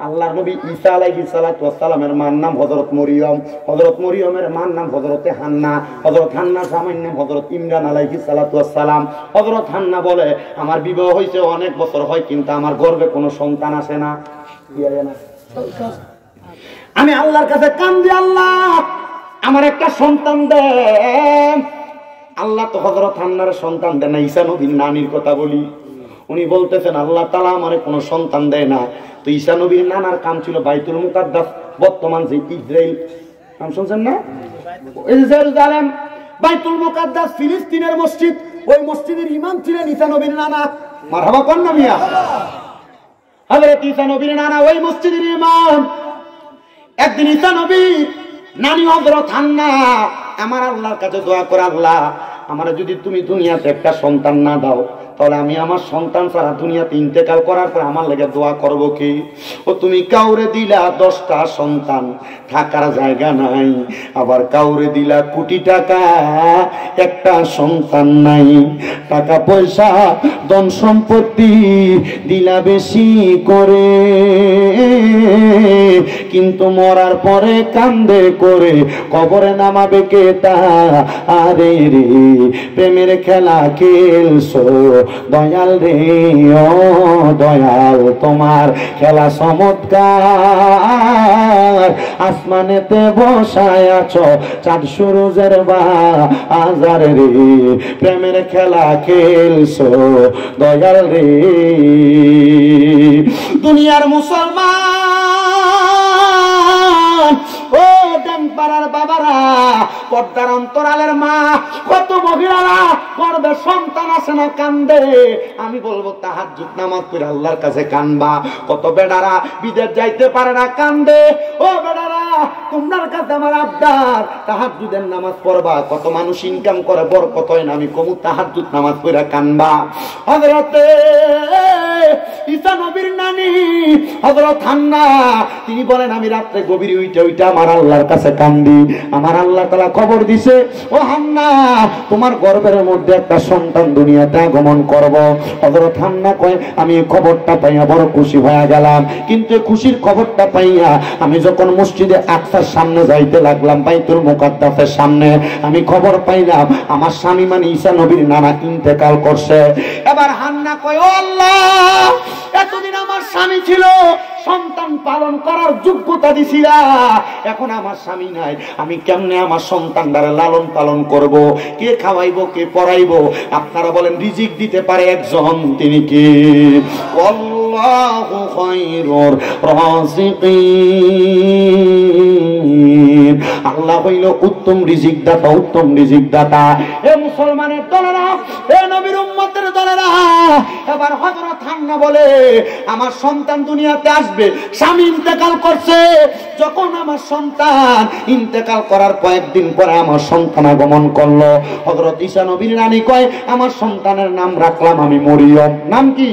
আল্লাহর নবী ঈসা আলাইহিস সালাতু ওয়াস সালামের মার নাম হযরত মরিয়ম, হযরত মরিয়মের মার নাম হযরতে হান্না, হযরত হান্নার জামাইর নাম হযরত ইমরান আলাইহিস সালাতু ওয়াস সালাম। হযরত হান্না বলে আমার বিবাহ হয়েছে অনেক বছর হয় কিন্তু আমার গর্ভে কোনো সন্তান আসে না। আমি আল্লাহর কাছে কান্দি, আল্লাহ আমার একটা সন্তান দেন। আল্লাহ তো হযরত হান্নার সন্তান দেন না। ঈসা নবীর নানির কথা বলি, উনি বলতেছেন আল্লাহ তাআলা আমারে কোনো সন্তান দেয় না। তো ঈসা নবীর নানার কাম ছিল বাইতুল মুকাদ্দাস, বর্তমান যে ইসরাইল, নাম শুনছেন না? জেরুজালেম, বাইতুল মুকাদ্দাস ফিলিস্তিনের মসজিদ, ওই মসজিদের ইমাম ছিলেন ঈসা নবীর নানা। মারহাবা কোন না মিয়া? হযরত ঈসা নবীর নানা ওই মসজিদের ইমাম। একদিন ঈসা নবীর নানি হযরত হান্না আমার আল্লাহর কাছে দোয়া করে, আল্লাহ আমার যদি তুমি দুনিয়াতে একটা সন্তান না দাও তাহলে আমি আমার সন্তান ছাড়া দুনিয়াতে ইন্তেকাল করার পর আমার লেগে দোয়া করবো কি? ও তুমি কাউরে দিলা 10টা সন্তান, থাকার জায়গা নাই, আবার কাউরে দিলা কোটি টাকা, একটা সন্তান নাই, টাকা পয়সা ধন সম্পত্তি দিলা বেশি করে, কিন্তু মরার পরে কান্দে করে কবরে নামাবে কে তা? আরে রে প্রেমের খেলা খেলছো দয়াল রে, ও দয়াল তোমার খেলা চমৎকার, আসমানেতে বসায় আছো চাঁদ সূরজের বাজার রে, প্রেমের খেলা খেলছো দয়াল রে। দুনিয়ার মুসলমান ও পাড়ার বাবারা, পর্দার অন্তরালের মা, কত মহিলারা গর্ভে সন্তান আসে না কান্দে। আমি বলবো তাহাজ্জুদ নামাজ পড়ে আল্লাহর কাছে কানবা। কত বেড়ারা বিদেশ যাইতে পারে না কান্দে। ও বেড়ারা তোমার কাছে আমার আবদার, তাহাজ্জুদের নামাজ পড়বা। কত মানুষ ইনকাম করে বরকত হয় না, আমি কমু তাহাজ্জুদ নামাজ পড়ে কানবা। হযরতে ঈসা নবীর নানি হযরত হান্না তিনি বলেন আমি রাতে গভীর উইটা আমার আল্লাহর কাছে কান্দি। আমার আল্লাহ তাআলা খবর দিছে, ও হান্না তোমার গর্ভের মধ্যে একটা সন্তান দুনিয়াতে আগমন করব। হযরত হান্না কয় আমি এই খবরটা পাইয়া বড় খুশি হয়ে গেলাম, কিন্তু খুশির খবরটা পাইয়া আমি যখন মসজিদে আকসার সামনে যাইতে লাগলাম, বাইতুল মুকাদ্দাসের সামনে। আমি খবর পাইলাম আমার স্বামী মানে ঈসা নবীর নানা ইন্তেকাল করছে। এবার হান্না কয়, ও আল্লাহ, এতদিন আমার স্বামী ছিল, সন্তান পালন করার যোগ্যতা দিছিলা, এখন আমার স্বামী নাই, আমি কেমনে আমার সন্তানটারে লালন পালন করব? কে খাওয়াইবো, কে পড়াইবো? আপনারা বলেন রিজিক দিতে পারে একজন, তিনি কি? আল্লাহু খায়রুর রাযিকিন। আল্লাহ হইল উত্তম রিজিক দাতা, উত্তম রিজিক দাতা। এ মুসলমানের দলেরা, এ নবীর উম্মতের দলেরা, এবার হযরত হান্না বলে আমার সন্তান দুনিয়াতে আসবে, স্বামী ইন্তেকাল করছে। যখন আমার সন্তান ইন্তেকাল করার কয়েকদিন পরে আমার সন্তান আগমন করলো, হযরত ঈসা নবীর রানী কয় আমার সন্তানের নাম রাখলাম আমি মরিয়ম। নাম কি?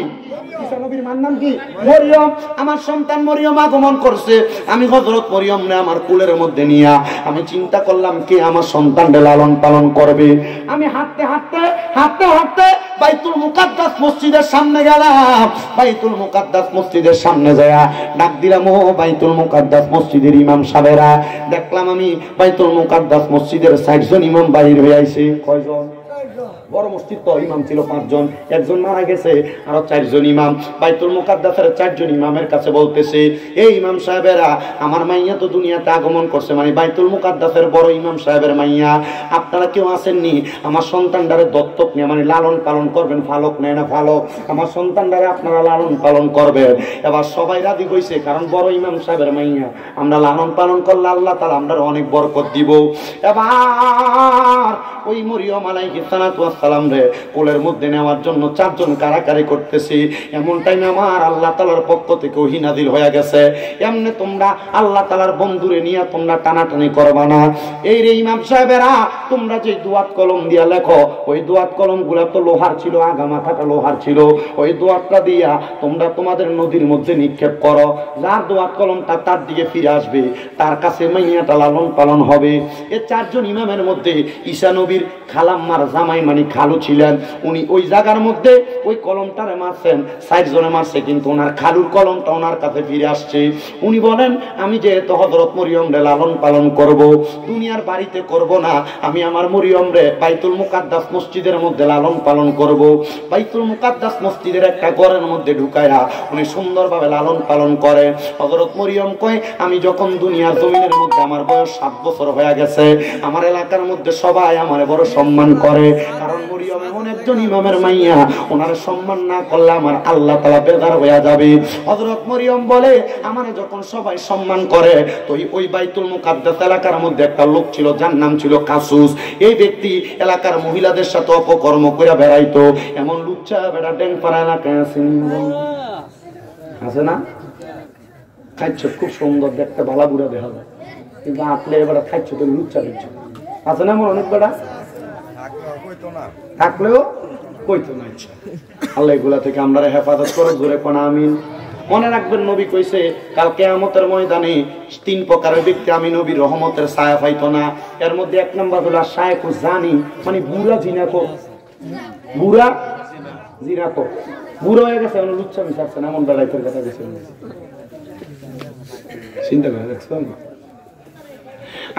ঈসা নবীর মার নাম কি? মরিয়ম। আমার সন্তান মরিয়ম আগমন করছে। আমি হযরত মরিয়মরে আমার কুলের মধ্যে নিয়া আমি চিন্তা করলাম কে আমার সন্তানকে লালন পালন করবে। আমি হাঁটতে হাঁটতে হাঁটতে হাঁটতে বাইতুল মুকাদ্দাস মসজিদের সামনে গেলাম। বাইতুল মুকাদ্দাস মসজিদের সামনে যায়া ডাক দিলাম, ও বাইতুল মুকাদ্দাস মসজিদের ইমাম সাহেবেরা। দেখলাম আমি বাইতুল মুকাদ্দাস মসজিদের 60 জন ইমাম বাইর হয়ে আইছে। কয়জন? বড় মসজিদ তো, ইমাম ছিল 5 জন, একজন মারা গেছে, আরো 4 জন ইমাম। বাইতুল মুকাদ্দাসের 4 জন ইমামের কাছে বলতেছে, এই ইমাম সাহেবেরা, আমার মাইয়া তো দুনিয়াতে আগমন করছে, মানে বাইতুল মুকাদ্দাসের বড় ইমাম সাহেবের মাইয়া, আপনারা কেউ আসেননি আমার সন্তানটারে দত্তক নিয়ে মানে লালন পালন করবেন? ফালক নেয় না ফালক, আমার সন্তানটারে আপনারা লালন পালন করবেন। এবার সবাই রাজি হইছে, কারণ বড় ইমাম সাহেবের মাইয়া, আমরা লালন পালন করলে আল্লাহ তাআলা আমরা অনেক বরকত দিব। এবার ওই মরিয়ম আলাইহিস সালাতু ওয়াস সালাম রে কোলের মধ্যে নেওয়ার জন্য 4 জন কারাকারি করতেছি। এমন টাইমে আমার আল্লাহ তাআলার পক্ষ থেকে ওহী নাযিল হয়ে গেছে, এমনি তোমরা আল্লাহ তাআলার বন্ধুরে নিয়ে তোমরা টানাটানি করবা না। এই রে ইমাম সাহেবেরা, তোমরা যে দুয়াত কলম দিয়া লেখো, ওই দুয়াত কলম গুলা তো লোহার ছিল, আগা মাথাটা লোহার ছিল, ওই দুয়াতটা দিয়া তোমরা তোমাদের নদীর মধ্যে নিক্ষেপ করো। যার দুয়াত কলমটা তার দিকে ফিরে আসবে, তার কাছে মাইয়াটা লালন পালন হবে। এই 4 জন ইমামের মধ্যে ঈসা নবীর খালাম্মার জামাই মানে খালু ছিলেন, উনি ওই জায়গার মধ্যে ওই কলমটারে মারছেন, 60 জনে মারছে, কিন্তু ওনার খালুর কলমটা ওনার কাছে ফিরে আসছে। উনি বলেন আমি যেহেতু হযরত মরিয়ম রে লালন পালন করব, দুনিয়ার বাড়িতে করব না, আমি আমার মরিয়ম রে বাইতুল মুকাদ্দাস মসজিদের মধ্যে লালন পালন করব। বাইতুল মুকাদ্দাস মসজিদের একটা ঘরের মধ্যে ঢুকায়া উনি সুন্দরভাবে লালন পালন করে। হযরত মরিয়ম কয় আমি যখন দুনিয়ার জমিনের মধ্যে আমার বয়স 7 বছর হয়ে গেছে, আমার এলাকার মধ্যে সবাই আমারে বড় সম্মান করে, কারণ মরিয়ম এমন একজন ইমামের মাইয়া, ওনার সম্মান না করলে আমার আল্লাহ তাআলা বেজার হয়ে যাবে। হযরত মরিয়ম বলে আমারে যখন সবাই সম্মান করে, তো ওই বাইতুল মুকাদ্দাস এলাকার মধ্যে একটা লোক ছিল যার নাম ছিল কাসুস। এই ব্যক্তি এলাকার মহিলাদের সাথে অপকর্ম করে বেড়াইতো। এমন লুচ্চা বেড়া ড্যাংপাড়া এলাকায় আছে না? খাইছ খুব সুন্দর দেখতে, ভালা বুড়া দেখা যায়, কিন্তু আটলে এবার খাইছ তো লুচ্চা দিচ্ছ আছে না? আমার অনেক বেড়া থাকলেও কইতো না। আল্লাহ এগুলা থেকে আমরা হেফাজত করে, জোরে কোন আমিন। মনে রাখবেন নবী কইছে কাল কিয়ামতের ময়দানে 3 প্রকারের ব্যক্তি আমি নবীর রহমতের ছায়া পাইতো না। এর মধ্যে 1 নাম্বার হলো শায়েখ জানি, মানে বুড়া জিনাকো, বুড়া জিনাকো, বুড়া হয়ে গেছে, এমন লুচ্চা মিশাচ্ছে না, এমন বেড়াইতের কথা গেছে। চিন্তা করে দেখছেন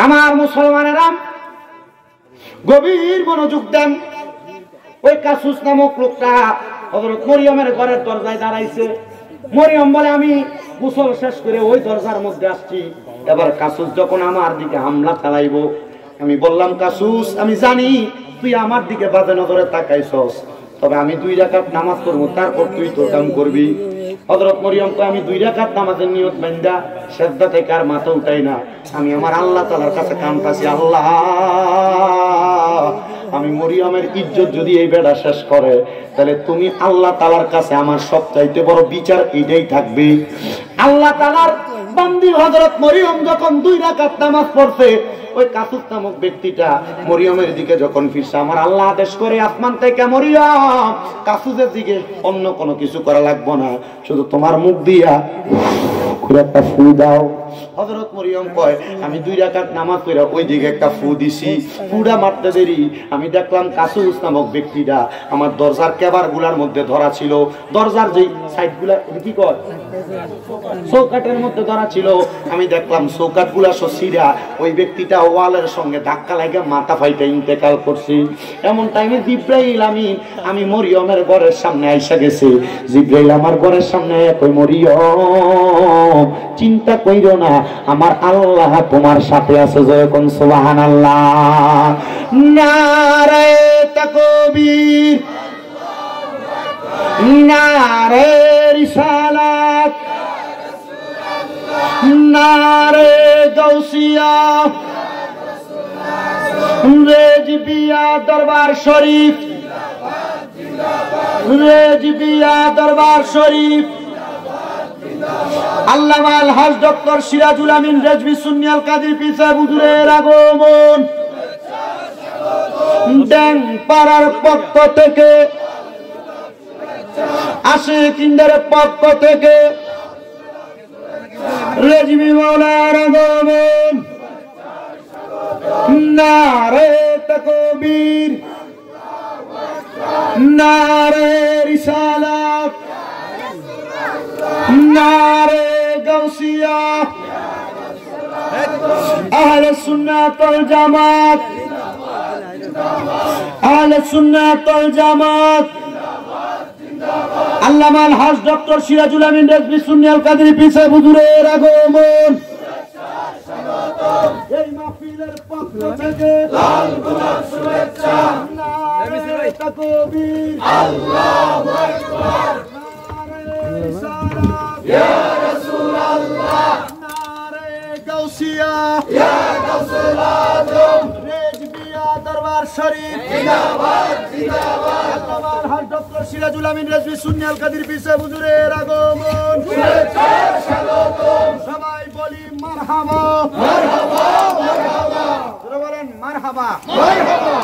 আমার মুসলমানেরা, গভীর মনোযোগ দেন। ওই কাসুস নামক লোকটা হযরত মরিয়মের ঘরের দরজায় দাঁড়াইছে। মরিয়ম বলে আমি গোসল শেষ করে ওই দরজার মধ্যে আসছি। এবার কাসুস যখন আমার দিকে হামলা চালাইবো, আমি বললাম কাসুস আমি জানি তুই আমার দিকে বাজে নজরে তাকাইছস, তবে আমি 2 রাকাত নামাজ পড়বো, তারপর তুই তোর কাম করবি। হযরত মরিয়ম কয় আমি 2 রাকাত নামাজের নিয়ত বান্দা সেজদা থেকে আর মাথা উঠাই না, আমি আমার আল্লাহ তাআলার কাছে কাঁদতাছি, আল্লাহ আমি মরিয়মের ইজ্জত যদি এই বেড়া শেষ করে, তাহলে তুমি আল্লাহ তাআলার কাছে আমার সবচাইতে বড় বিচার এটাই থাকবে। আল্লাহ তাআলার বান্দি হযরত মরিয়ম যখন 2 রাকাত নামাজ পড়ছে, ওই কাসুস নামক ব্যক্তিটা মরিয়মের দিকে যখন ফিরছে, আমার আল্লাহ আদেশ করে আসমান থেকে মরিয়ম কাসুসের দিকে অন্য কোনো কিছু করা লাগবে না, শুধু তোমার মুখ দিয়া একটা ফু দাও। হযরত মরিয়ম কয় আমি 2 রাকাত নামাজ পড়া ওই দিকে একটা ফু দিছি, ফুটা মারতে দেরি আমি দেখলাম কাসুস নামক ব্যক্তিটা আমার দরজার কেবারগুলার মধ্যে ধরা ছিল, দরজার যেই সাইডগুলা কি কয় চৌকাটের মধ্যে ধরা ছিল, আমি দেখলাম চৌকাটগুলা সসিরা ওই ব্যক্তিটা ওয়ালের সঙ্গে ধাক্কা লাগা মাথা ফাইটা ইন্তেকাল করছে। এমন টাইমে জিব্রাইল আমি মরিয়মের ঘরের সামনে আইসা গেছে। জিব্রাইল আমার ঘরের সামনে কই মরিয়ম চিন্তা কইরো না, আমার আল্লাহ তোমার সাথে আছে, যখন সুবহানাল্লাহ। নারে তাকবীর, নারে রিসালাত, নারে গাউসিয়া, রেজবিয়া দরবার শরীফ, রেজবিয়া দরবার শরীফ। আল্লামা আলহাজ ডক্টর সিরাজুল আমিন রেজভি সুন্নি আল কাদির পীর সাহেব হুজুরের আগমন ড্যাং পাড়ার পক্ষ থেকে, আশিকিনদের পক্ষ থেকে রেজভি মাওলার আগমন। নারে তাকবীর, নারে রিসালাত, নারে গাউসিয়া, আহলে সুন্নাত ওয়াল জামাত, আহলে সুন্নাত ওয়াল জামাত। আল্লামা আলহাজ ডক্টর সিরাজুল আমিন রেজভি সুন্নি আল কাদরি পীর সাহেব হুজুরের আগমন এই মাহফিলের পক্ষ থেকে লাল গোলাপ শুভেচ্ছা। নারে তাকবীর, আল্লাহু আকবার, নারে রিসালাত, ইয়া রাসূলুল্লাহ, নারে গাউসিয়া, ইয়া গাউসুল আজম, রেজবিয়া দরবার শরীফ জিন্দাবাদ জিন্দাবাদ। আল্লামা আলহাজ ডক্টর সিরাজুল আমিন রেজভি সুন্নি আল কাদরি পীর সাহেব হুজুরের আগমন শুভেচ্ছা স্বাগতম। সবাই বলি মারহাবা মারহাবা মারহাবা, বলেন মারহাবা মারহাবা।